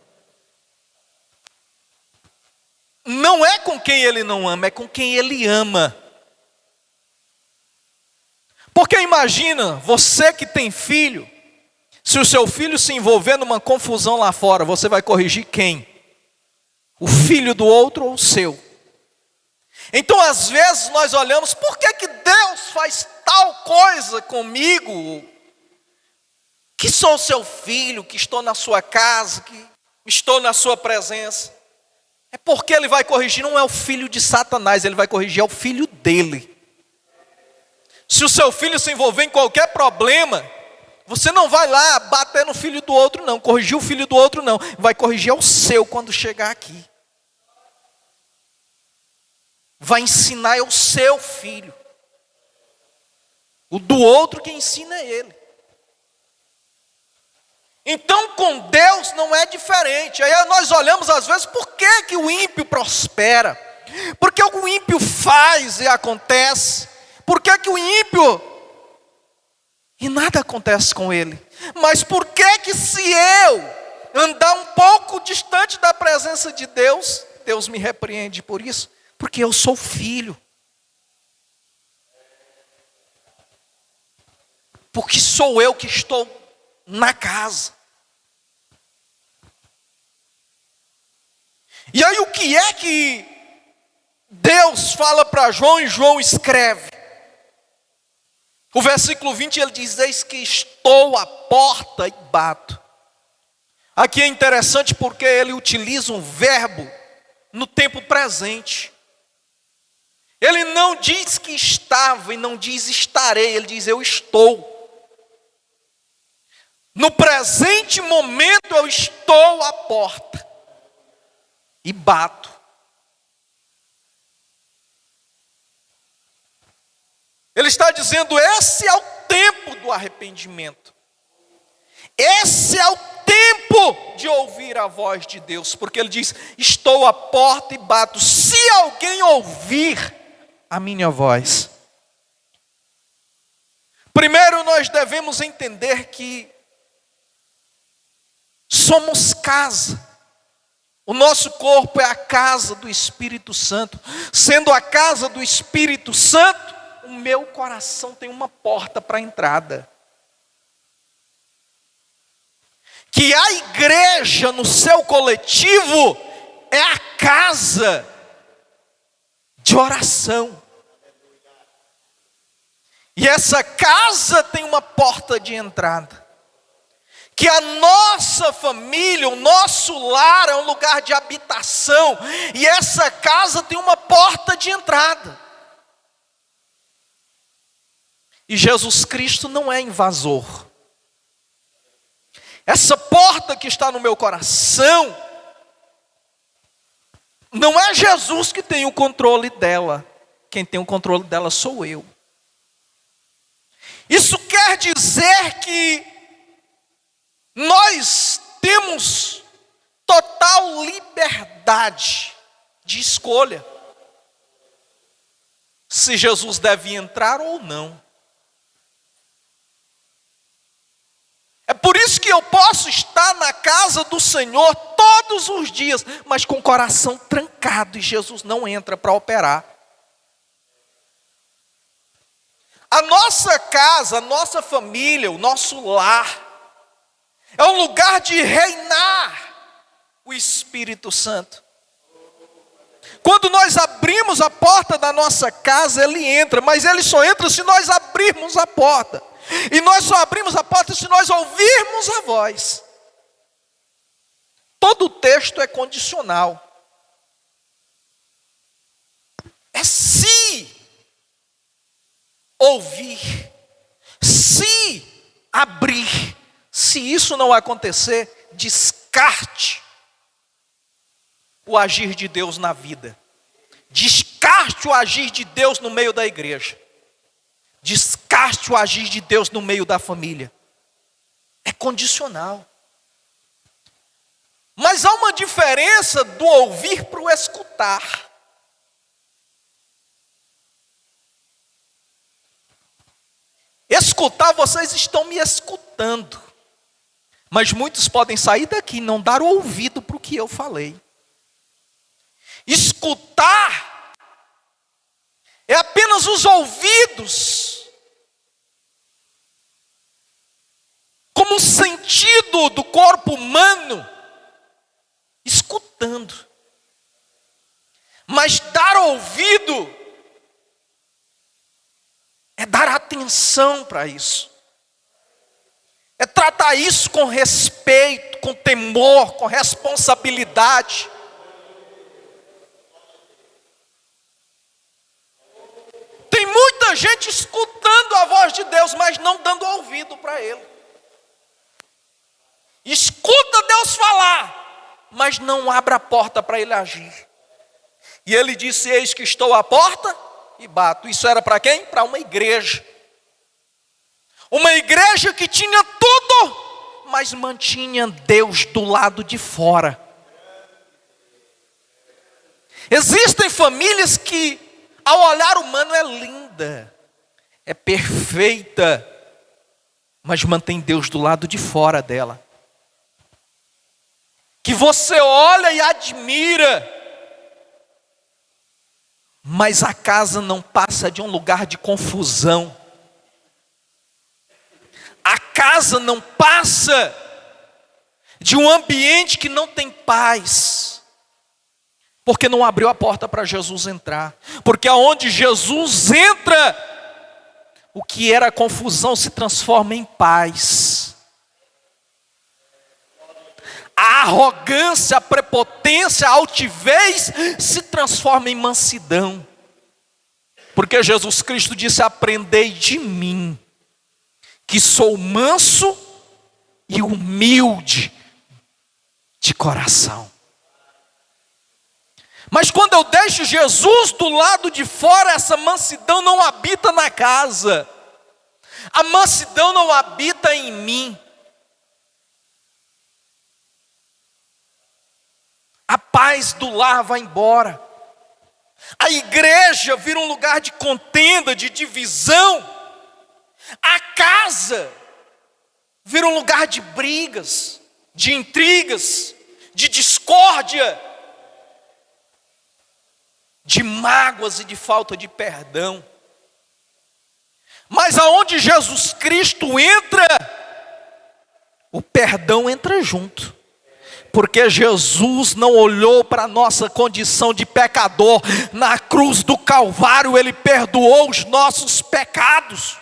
Não é com quem ele não ama, é com quem ele ama. Porque imagina, você que tem filho, se o seu filho se envolver numa confusão lá fora, você vai corrigir quem? O filho do outro ou o seu? Então, às vezes, nós olhamos, por que que Deus faz tal coisa comigo? Que sou seu filho, que estou na sua casa, que estou na sua presença. É porque ele vai corrigir, não é o filho de Satanás, ele vai corrigir, é o filho dele. Se o seu filho se envolver em qualquer problema, você não vai lá bater no filho do outro não, corrigir o filho do outro não, vai corrigir o seu quando chegar aqui. Vai ensinar é o seu filho. O do outro quem ensina é ele. Então com Deus não é diferente. Aí nós olhamos às vezes, por que que o ímpio prospera? Por que o ímpio faz e acontece? Por que que o ímpio e nada acontece com ele? Mas por que que se eu andar um pouco distante da presença de Deus, Deus me repreende por isso? Porque eu sou filho. Porque sou eu que estou na casa. E aí o que é que Deus fala para João e João escreve? O versículo 20 ele diz: eis que estou à porta e bato. Aqui é interessante porque ele utiliza um verbo no tempo presente. Ele não diz que estava e não diz estarei, ele diz eu estou. No presente momento eu estou à porta e bato. Ele está dizendo, esse é o tempo do arrependimento. Esse é o tempo de ouvir a voz de Deus, porque ele diz, estou à porta e bato. Se alguém ouvir a minha voz. Primeiro nós devemos entender que somos casa. O nosso corpo é a casa do Espírito Santo. Sendo a casa do Espírito Santo, o meu coração tem uma porta para a entrada. Que a igreja no seu coletivo é a casa de oração. E essa casa tem uma porta de entrada. Que a nossa família, o nosso lar é um lugar de habitação. E essa casa tem uma porta de entrada. E Jesus Cristo não é invasor. Essa porta que está no meu coração, não é Jesus que tem o controle dela. Quem tem o controle dela sou eu. Isso quer dizer que nós temos total liberdade de escolha. Se Jesus deve entrar ou não. É por isso que eu posso estar na casa do Senhor todos os dias, mas com o coração trancado e Jesus não entra para operar. A nossa casa, a nossa família, o nosso lar, é um lugar de reinar o Espírito Santo. Quando nós abrimos a porta da nossa casa, Ele entra, mas Ele só entra se nós abrirmos a porta. E nós só abrimos a porta se nós ouvirmos a voz. Todo o texto é condicional. É se ouvir, se abrir. Se isso não acontecer, descarte o agir de Deus na vida. Descarte o agir de Deus no meio da igreja. Descarte o agir de Deus no meio da família. É condicional. Mas há uma diferença do ouvir para o escutar. Escutar, vocês estão me escutando. Mas muitos podem sair daqui e não dar ouvido para o que eu falei. Escutar é apenas os ouvidos, como um sentido do corpo humano, escutando. Mas dar ouvido é dar atenção para isso. É tratar isso com respeito, com temor, com responsabilidade. Tem muita gente escutando a voz de Deus, mas não dando ouvido para Ele. Escuta Deus falar, mas não abre a porta para Ele agir. E Ele disse: eis que estou à porta e bato. Isso era para quem? Para uma igreja. Uma igreja que tinha tudo, mas mantinha Deus do lado de fora. Existem famílias que, ao olhar humano, é linda, é perfeita, mas mantém Deus do lado de fora dela. Que você olha e admira, mas a casa não passa de um lugar de confusão. A casa não passa de um ambiente que não tem paz, porque não abriu a porta para Jesus entrar. Porque aonde Jesus entra, o que era confusão se transforma em paz. A arrogância, a prepotência, a altivez se transforma em mansidão. Porque Jesus Cristo disse: aprendei de mim, que sou manso e humilde de coração. Mas quando eu deixo Jesus do lado de fora, essa mansidão não habita na casa. A mansidão não habita em mim. A paz do lar vai embora. A igreja vira um lugar de contenda, de divisão. A casa vira um lugar de brigas, de intrigas, de discórdia, de mágoas e de falta de perdão. Mas aonde Jesus Cristo entra, o perdão entra junto. Porque Jesus não olhou para a nossa condição de pecador. Na cruz do Calvário Ele perdoou os nossos pecados.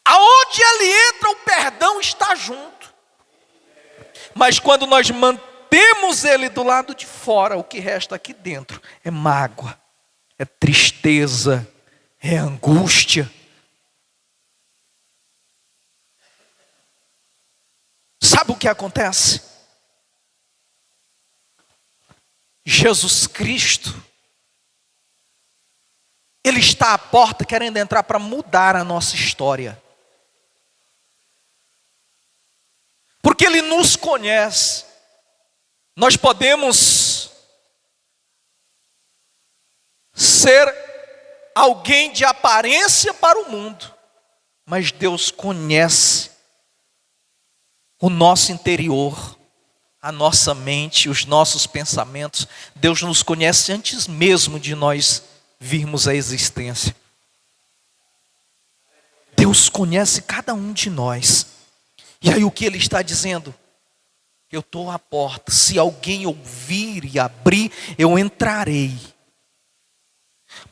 Aonde Ele entra, o perdão está junto. Mas quando nós mantemos Ele do lado de fora, o que resta aqui dentro é mágoa, é tristeza, é angústia. Sabe o que acontece? Jesus Cristo, Ele está à porta querendo entrar para mudar a nossa história. Porque Ele nos conhece. Nós podemos ser alguém de aparência para o mundo, mas Deus conhece o nosso interior, a nossa mente, os nossos pensamentos. Deus nos conhece antes mesmo de nós virmos à existência. Deus conhece cada um de nós. E aí o que Ele está dizendo? Eu estou à porta. Se alguém ouvir e abrir, eu entrarei.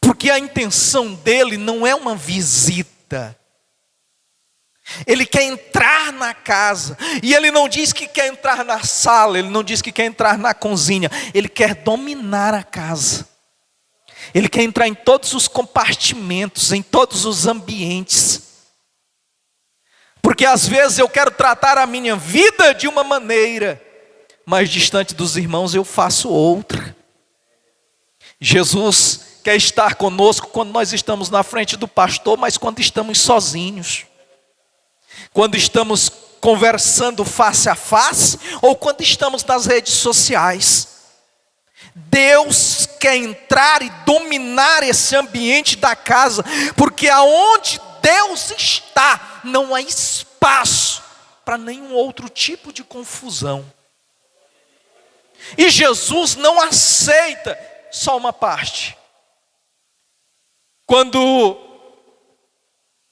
Porque a intenção dEle não é uma visita. Ele quer entrar na casa. E Ele não diz que quer entrar na sala. Ele não diz que quer entrar na cozinha. Ele quer dominar a casa. Ele quer entrar em todos os compartimentos, em todos os ambientes. Porque às vezes eu quero tratar a minha vida de uma maneira, mas distante dos irmãos eu faço outra. Jesus quer estar conosco quando nós estamos na frente do pastor, mas quando estamos sozinhos. Quando estamos conversando face a face, ou quando estamos nas redes sociais. Deus quer entrar e dominar esse ambiente da casa, porque aonde Deus está, não há espaço para nenhum outro tipo de confusão. E Jesus não aceita só uma parte. Quando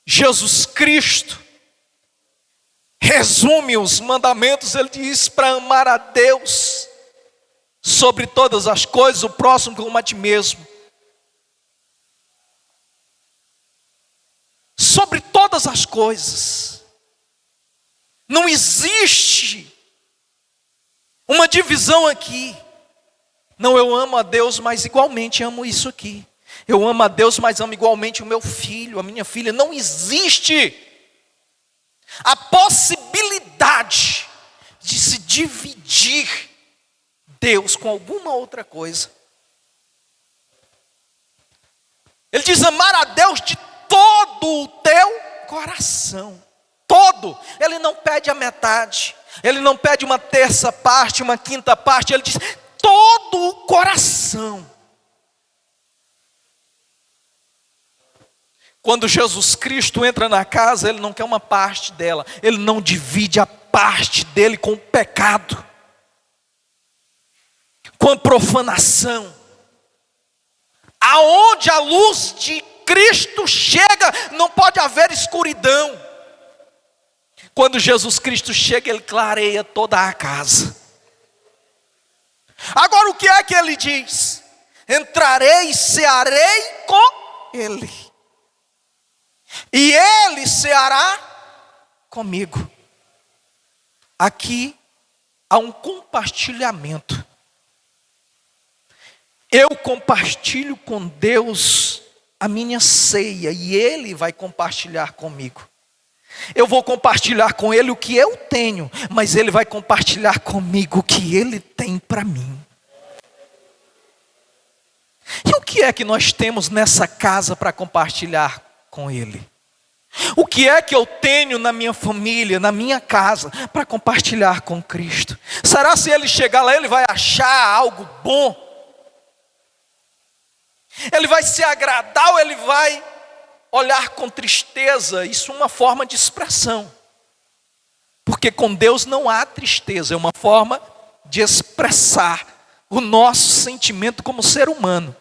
Jesus Cristo resume os mandamentos, Ele diz para amar a Deus sobre todas as coisas, o próximo como a ti mesmo. Sobre todas as coisas. Não existe uma divisão aqui. Não, eu amo a Deus, mas igualmente amo isso aqui. Eu amo a Deus, mas amo igualmente o meu filho, a minha filha. Não existe a possibilidade de se dividir Deus com alguma outra coisa. Ele diz amar a Deus de todo o teu coração. Todo. Ele não pede a metade. Ele não pede uma terça parte, uma quinta parte. Ele diz todo o coração. Quando Jesus Cristo entra na casa, Ele não quer uma parte dela. Ele não divide a parte dele com o pecado, com a profanação. Aonde a luz de Cristo chega, não pode haver escuridão. Quando Jesus Cristo chega, Ele clareia toda a casa. Agora o que é que Ele diz? Entrarei e cearei com Ele, e Ele ceará comigo. Aqui há um compartilhamento. Eu compartilho com Deus a minha ceia, e Ele vai compartilhar comigo. Eu vou compartilhar com Ele o que eu tenho, mas Ele vai compartilhar comigo o que Ele tem para mim. E o que é que nós temos nessa casa para compartilhar com Ele? O que é que eu tenho na minha família, na minha casa, para compartilhar com Cristo? Será se Ele chegar lá, Ele vai achar algo bom? Ele vai se agradar ou Ele vai olhar com tristeza? Isso é uma forma de expressão. Porque com Deus não há tristeza, é uma forma de expressar o nosso sentimento como ser humano.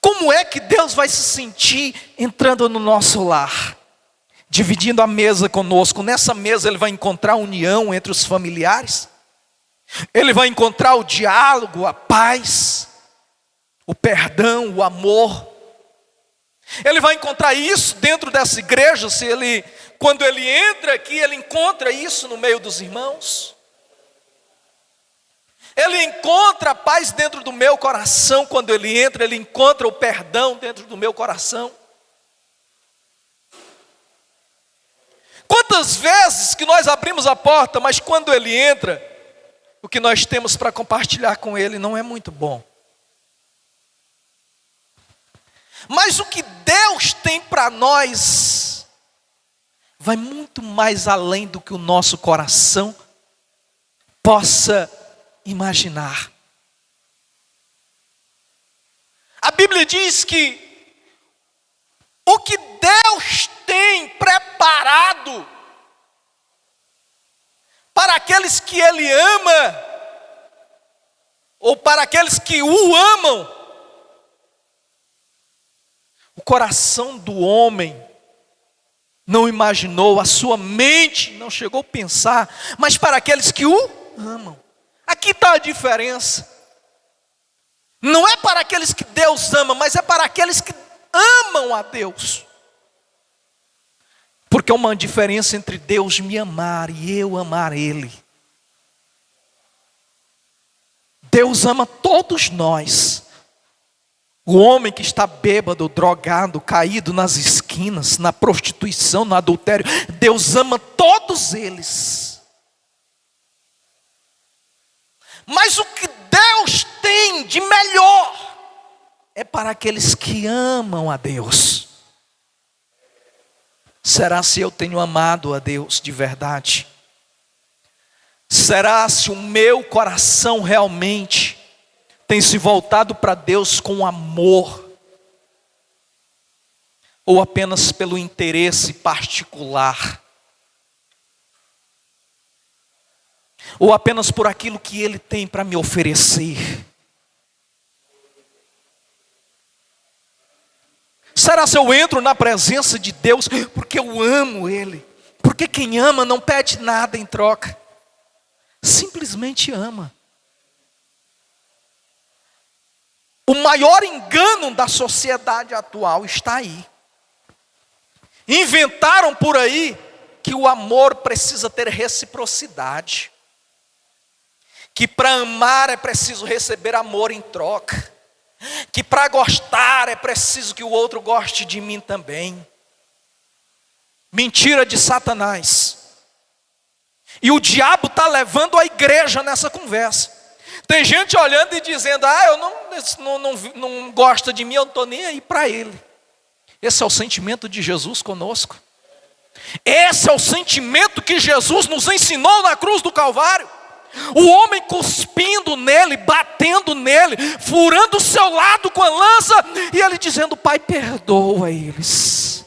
Como é que Deus vai se sentir entrando no nosso lar, dividindo a mesa conosco? Nessa mesa Ele vai encontrar união entre os familiares, Ele vai encontrar o diálogo, a paz, o perdão, o amor. Ele vai encontrar isso dentro dessa igreja. Quando ele entra aqui, ele encontra isso no meio dos irmãos. Ele encontra a paz dentro do meu coração. Quando ele entra, ele encontra o perdão dentro do meu coração. Quantas vezes que nós abrimos a porta, mas quando ele entra, o que nós temos para compartilhar com ele não é muito bom. Mas o que Deus tem para nós vai muito mais além do que o nosso coração possa imaginar. A Bíblia diz que o que Deus tem preparado para aqueles que Ele ama, ou para aqueles que o amam, o coração do homem não imaginou, a sua mente não chegou a pensar, mas para aqueles que o amam. Aqui está a diferença. Não é para aqueles que Deus ama, mas é para aqueles que amam a Deus. Porque há uma diferença entre Deus me amar e eu amar Ele. Deus ama todos nós. O homem que está bêbado, drogado, caído nas esquinas, na prostituição, no adultério, Deus ama todos eles. Mas o que Deus tem de melhor é para aqueles que amam a Deus. Será se eu tenho amado a Deus de verdade? Será se o meu coração realmente tem se voltado para Deus com amor? Ou apenas pelo interesse particular? Ou apenas por aquilo que Ele tem para me oferecer? Será se eu entro na presença de Deus porque eu amo Ele? Porque quem ama não pede nada em troca, simplesmente ama. O maior engano da sociedade atual está aí. Inventaram por aí que o amor precisa ter reciprocidade. Que para amar é preciso receber amor em troca. Que para gostar é preciso que o outro goste de mim também. Mentira de Satanás. E o diabo está levando a igreja nessa conversa. Tem gente olhando e dizendo: eu não gosta de mim, eu não estou nem aí para ele. Esse é o sentimento de Jesus conosco. Esse é o sentimento que Jesus nos ensinou na cruz do Calvário. O homem cuspindo nele, batendo nele, furando o seu lado com a lança, e ele dizendo: Pai, perdoa eles,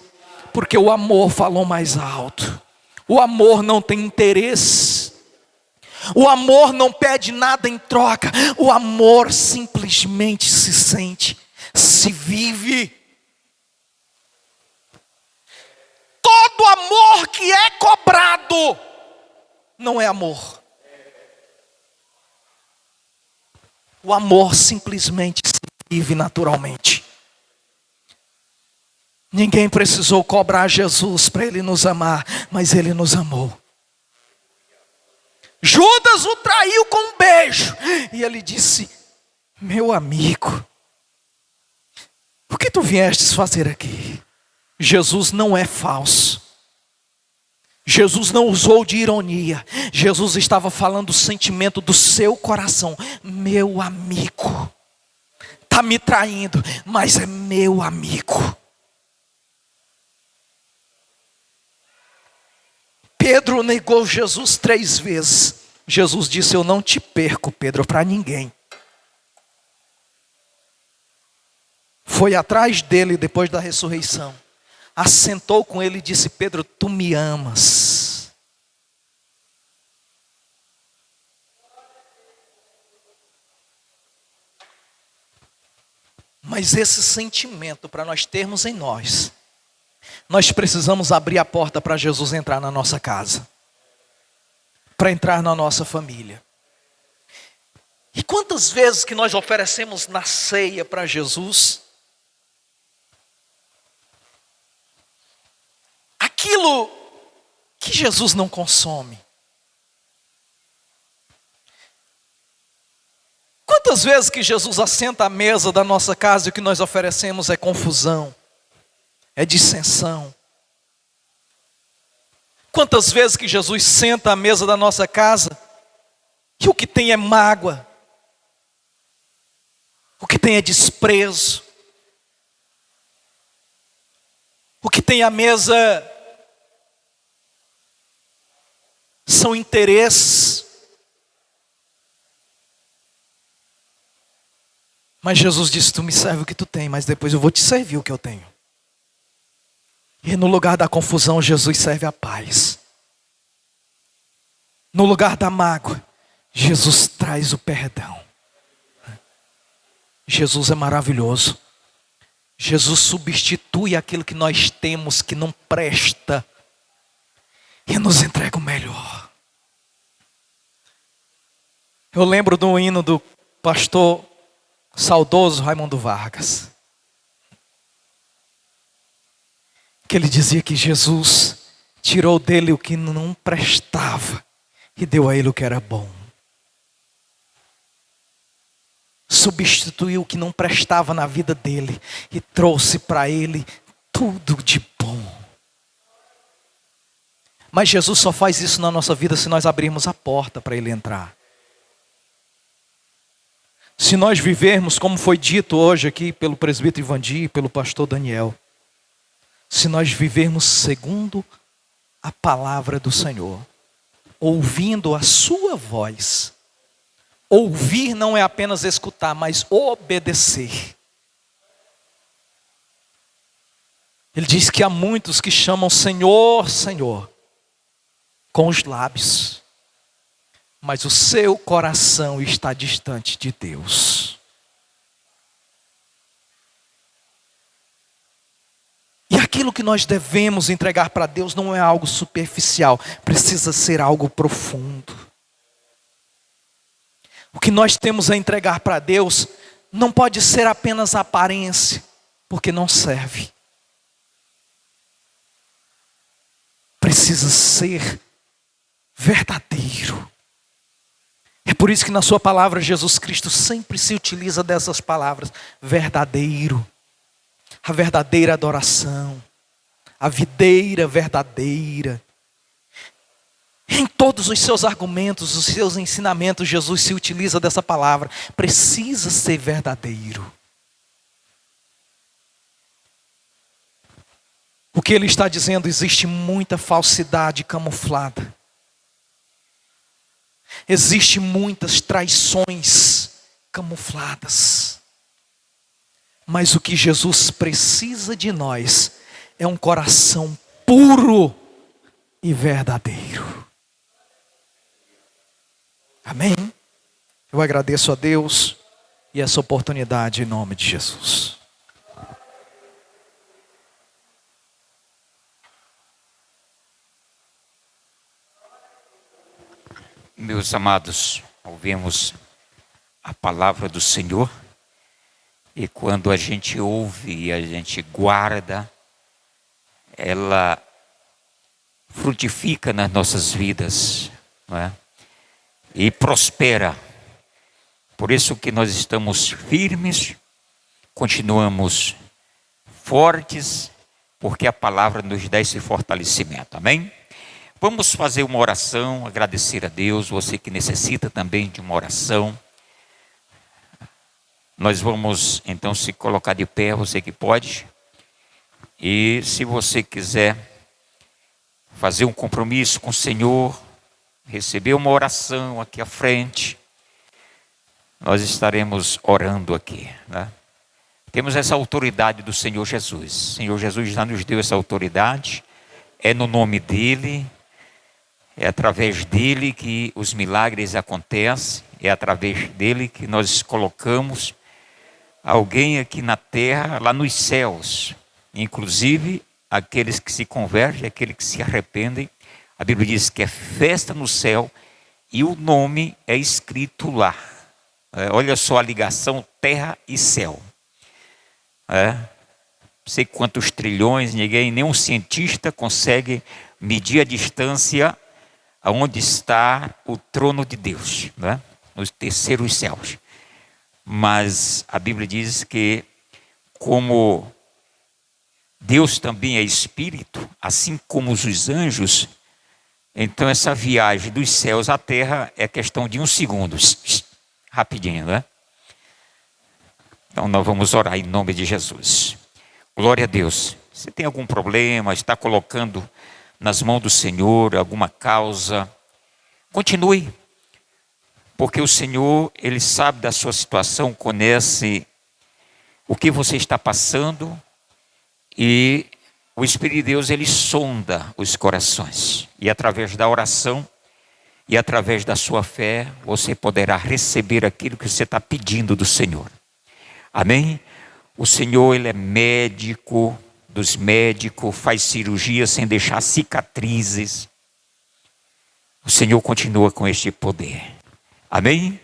porque o amor falou mais alto. O amor não tem interesse. O amor não pede nada em troca. O amor simplesmente se sente, se vive. Todo amor que é cobrado não é amor. O amor simplesmente se vive naturalmente. Ninguém precisou cobrar Jesus para ele nos amar, mas ele nos amou. Judas o traiu com um beijo, e ele disse: meu amigo, o que tu viestes fazer aqui? Jesus não é falso. Jesus não usou de ironia. Jesus estava falando o sentimento do seu coração. Meu amigo, está me traindo, mas é meu amigo. Pedro negou Jesus 3 vezes. Jesus disse: eu não te perco, Pedro, para ninguém. Foi atrás dele depois da ressurreição. Assentou com ele e disse: Pedro, tu me amas. Mas esse sentimento, para nós termos em nós, nós precisamos abrir a porta para Jesus entrar na nossa casa, para entrar na nossa família. E quantas vezes que nós oferecemos na ceia para Jesus aquilo que Jesus não consome? Quantas vezes que Jesus assenta à mesa da nossa casa e o que nós oferecemos é confusão, é dissensão? Quantas vezes que Jesus senta à mesa da nossa casa e o que tem é mágoa, o que tem é desprezo, o que tem à mesa são interesses. Mas Jesus disse: tu me serve o que tu tem, mas depois eu vou te servir o que eu tenho. E no lugar da confusão, Jesus serve a paz. No lugar da mágoa, Jesus traz o perdão. Jesus é maravilhoso. Jesus substitui aquilo que nós temos que não presta e nos entrega o melhor. Eu lembro do hino do pastor saudoso Raimundo Vargas, que ele dizia que Jesus tirou dele o que não prestava e deu a ele o que era bom. Substituiu o que não prestava na vida dele e trouxe para ele tudo de bom. Mas Jesus só faz isso na nossa vida se nós abrirmos a porta para ele entrar. Se nós vivermos como foi dito hoje aqui pelo presbítero Ivandi e pelo pastor Daniel, se nós vivermos segundo a palavra do Senhor, ouvindo a sua voz. Ouvir não é apenas escutar, mas obedecer. Ele diz que há muitos que chamam Senhor, Senhor, com os lábios, mas o seu coração está distante de Deus. E aquilo que nós devemos entregar para Deus não é algo superficial, precisa ser algo profundo. O que nós temos a entregar para Deus não pode ser apenas aparência, porque não serve. Precisa ser verdadeiro. É por isso que na sua palavra Jesus Cristo sempre se utiliza dessas palavras: verdadeiro, a verdadeira adoração, a videira verdadeira. Em todos os seus argumentos, os seus ensinamentos, Jesus se utiliza dessa palavra. Precisa ser verdadeiro. O que ele está dizendo, existe muita falsidade camuflada. Existe muitas traições camufladas. Mas o que Jesus precisa de nós é um coração puro e verdadeiro. Amém? Eu agradeço a Deus e essa oportunidade em nome de Jesus. Meus amados, ouvimos a palavra do Senhor, e quando a gente ouve e a gente guarda, ela frutifica nas nossas vidas, não é? E prospera. Por isso que nós estamos firmes, continuamos fortes, porque a palavra nos dá esse fortalecimento. Amém? Vamos fazer uma oração, agradecer a Deus, você que necessita também de uma oração. Nós vamos então se colocar de pé, você que pode. E se você quiser fazer um compromisso com o Senhor, receber uma oração aqui à frente, nós estaremos orando aqui, né? Temos essa autoridade do Senhor Jesus. O Senhor Jesus já nos deu essa autoridade. É no nome dEle, é através dEle que os milagres acontecem. É através dEle que nós colocamos alguém aqui na terra, lá nos céus. Inclusive, aqueles que se convertem, aqueles que se arrependem. A Bíblia diz que é festa no céu e o nome é escrito lá. Olha só a ligação terra e céu. Não sei quantos trilhões, nenhum cientista consegue medir a distância aonde está o trono de Deus, né? Nos terceiros céus. Mas a Bíblia diz que como Deus também é espírito, assim como os anjos, então essa viagem dos céus à terra é questão de 1 segundo, rapidinho, né? Então nós vamos orar em nome de Jesus. Glória a Deus. Você tem algum problema, está colocando nas mãos do Senhor alguma causa, continue. Porque o Senhor, Ele sabe da sua situação, conhece o que você está passando, e o Espírito de Deus, Ele sonda os corações. E através da oração e através da sua fé, você poderá receber aquilo que você está pedindo do Senhor. Amém? O Senhor, Ele é médico dos médicos, faz cirurgia sem deixar cicatrizes. O Senhor continua com este poder. Amém?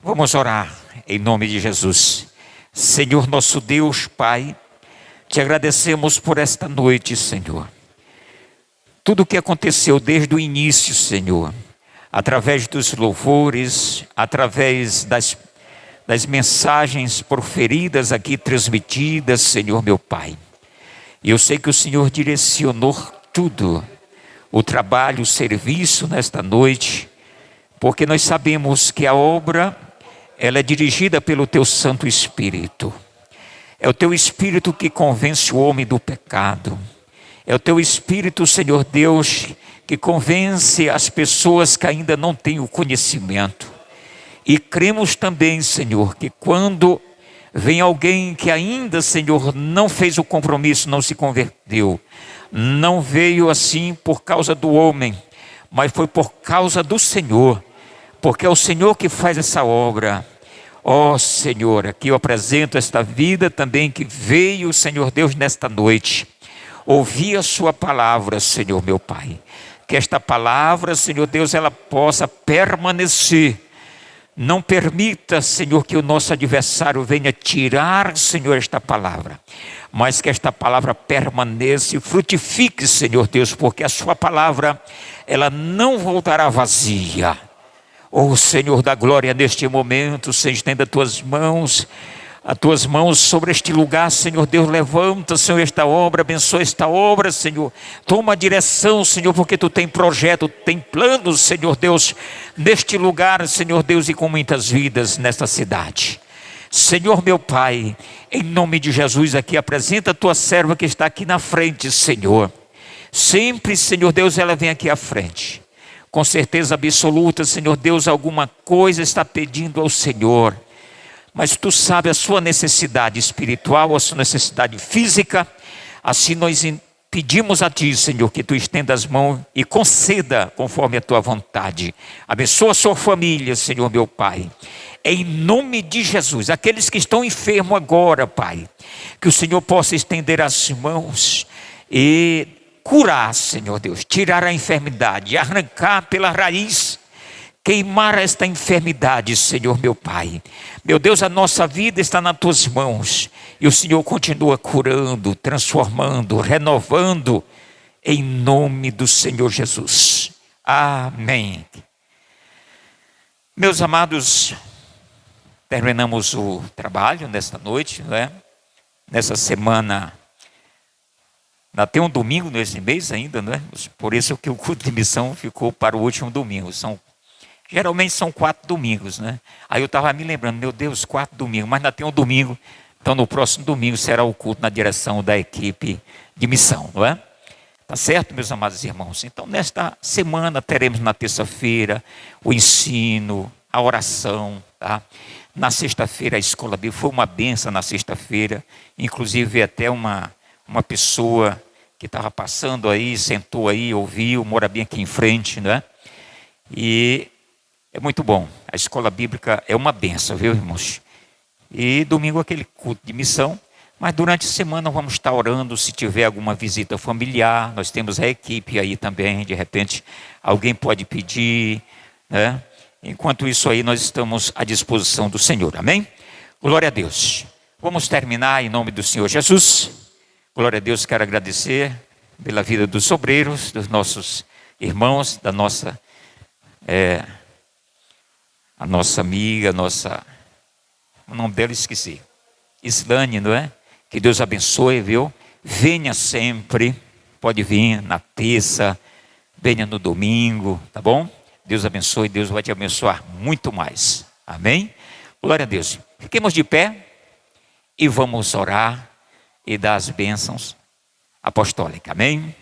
Vamos orar em nome de Jesus. Senhor nosso Deus, Pai, te agradecemos por esta noite, Senhor. Tudo o que aconteceu desde o início, Senhor, através dos louvores, através das mensagens proferidas aqui, transmitidas, Senhor meu Pai. E eu sei que o Senhor direcionou tudo, o trabalho, o serviço nesta noite, porque nós sabemos que a obra, ela é dirigida pelo Teu Santo Espírito. É o Teu Espírito que convence o homem do pecado. É o Teu Espírito, Senhor Deus, que convence as pessoas que ainda não têm o conhecimento. E cremos também, Senhor, que quando vem alguém que ainda, Senhor, não fez o compromisso, não se converteu, não veio assim por causa do homem, mas foi por causa do Senhor, porque é o Senhor que faz essa obra. Ó Senhor, aqui eu apresento esta vida também que veio, Senhor Deus, nesta noite, ouvir a sua palavra, Senhor meu Pai, que esta palavra, Senhor Deus, ela possa permanecer Não permita, Senhor, que o nosso adversário venha tirar, Senhor, esta palavra, mas que esta palavra permaneça e frutifique, Senhor Deus, porque a sua palavra, ela não voltará vazia. Oh, Senhor da glória, neste momento, Senhor, estenda as tuas mãos sobre este lugar, Senhor Deus, levanta, Senhor, esta obra, abençoa esta obra, Senhor, toma a direção, Senhor, porque Tu tem projeto, tem planos, Senhor Deus, neste lugar, Senhor Deus, e com muitas vidas nesta cidade. Senhor meu Pai, em nome de Jesus, aqui apresenta a Tua serva que está aqui na frente, Senhor. Sempre, Senhor Deus, ela vem aqui à frente, com certeza absoluta, Senhor Deus, alguma coisa está pedindo ao Senhor, mas Tu sabes a sua necessidade espiritual, a sua necessidade física. Assim nós pedimos a Ti, Senhor, que Tu estenda as mãos e conceda conforme a Tua vontade. Abençoa a sua família, Senhor meu Pai, em nome de Jesus. Aqueles que estão enfermos agora, Pai, que o Senhor possa estender as mãos e curar, Senhor Deus, tirar a enfermidade, arrancar pela raiz, queimar esta enfermidade, Senhor meu Pai. Meu Deus, a nossa vida está nas Tuas mãos, e o Senhor continua curando, transformando, renovando, em nome do Senhor Jesus. Amém. Meus amados, terminamos o trabalho nesta noite, né? Nessa semana, ainda tem um domingo nesse mês ainda, né? Por isso que o culto de missão ficou para o último domingo. Geralmente são 4 domingos, né? Aí eu estava me lembrando, meu Deus, 4 domingos, mas ainda tem um domingo. Então no próximo domingo será o culto na direção da equipe de missão, não é? Tá certo, meus amados irmãos? Então nesta semana teremos na terça-feira o ensino, a oração, tá? Na sexta-feira a escola bíblica, foi uma benção na sexta-feira. Inclusive até uma pessoa que estava passando aí, sentou aí, ouviu, mora bem aqui em frente, né? E é muito bom. A escola bíblica é uma benção, viu, irmãos? E domingo aquele culto de missão. Mas durante a semana vamos estar orando. Se tiver alguma visita familiar, nós temos a equipe aí também. De repente alguém pode pedir, né? Enquanto isso aí nós estamos à disposição do Senhor. Amém? Glória a Deus. Vamos terminar em nome do Senhor Jesus. Glória a Deus, quero agradecer pela vida dos obreiros, dos nossos irmãos, da nossa... a nossa amiga, o nome dela esqueci, Islane, não é? Que Deus abençoe, viu? Venha sempre, pode vir na terça, venha no domingo, tá bom? Deus abençoe, Deus vai te abençoar muito mais, amém? Glória a Deus. Fiquemos de pé e vamos orar e dar as bênçãos apostólicas, amém?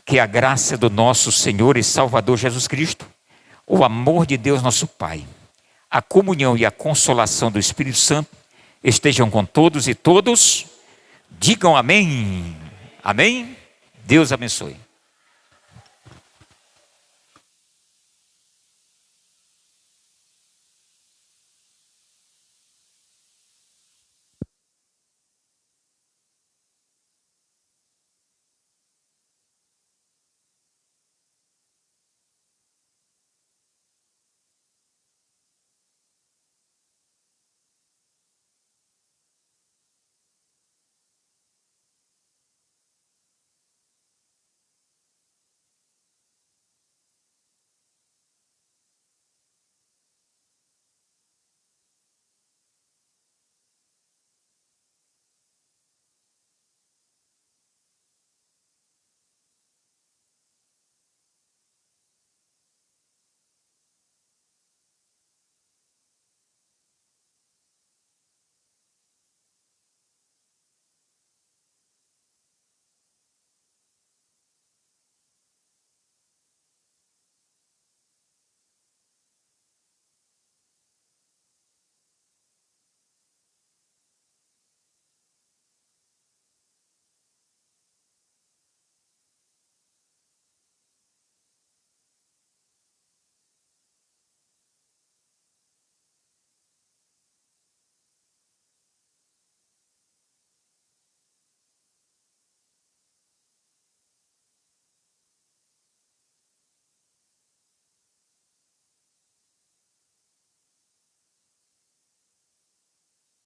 Que a graça do nosso Senhor e Salvador Jesus Cristo, o amor de Deus nosso Pai, a comunhão e a consolação do Espírito Santo estejam com todos e todos digam amém. Amém? Deus abençoe.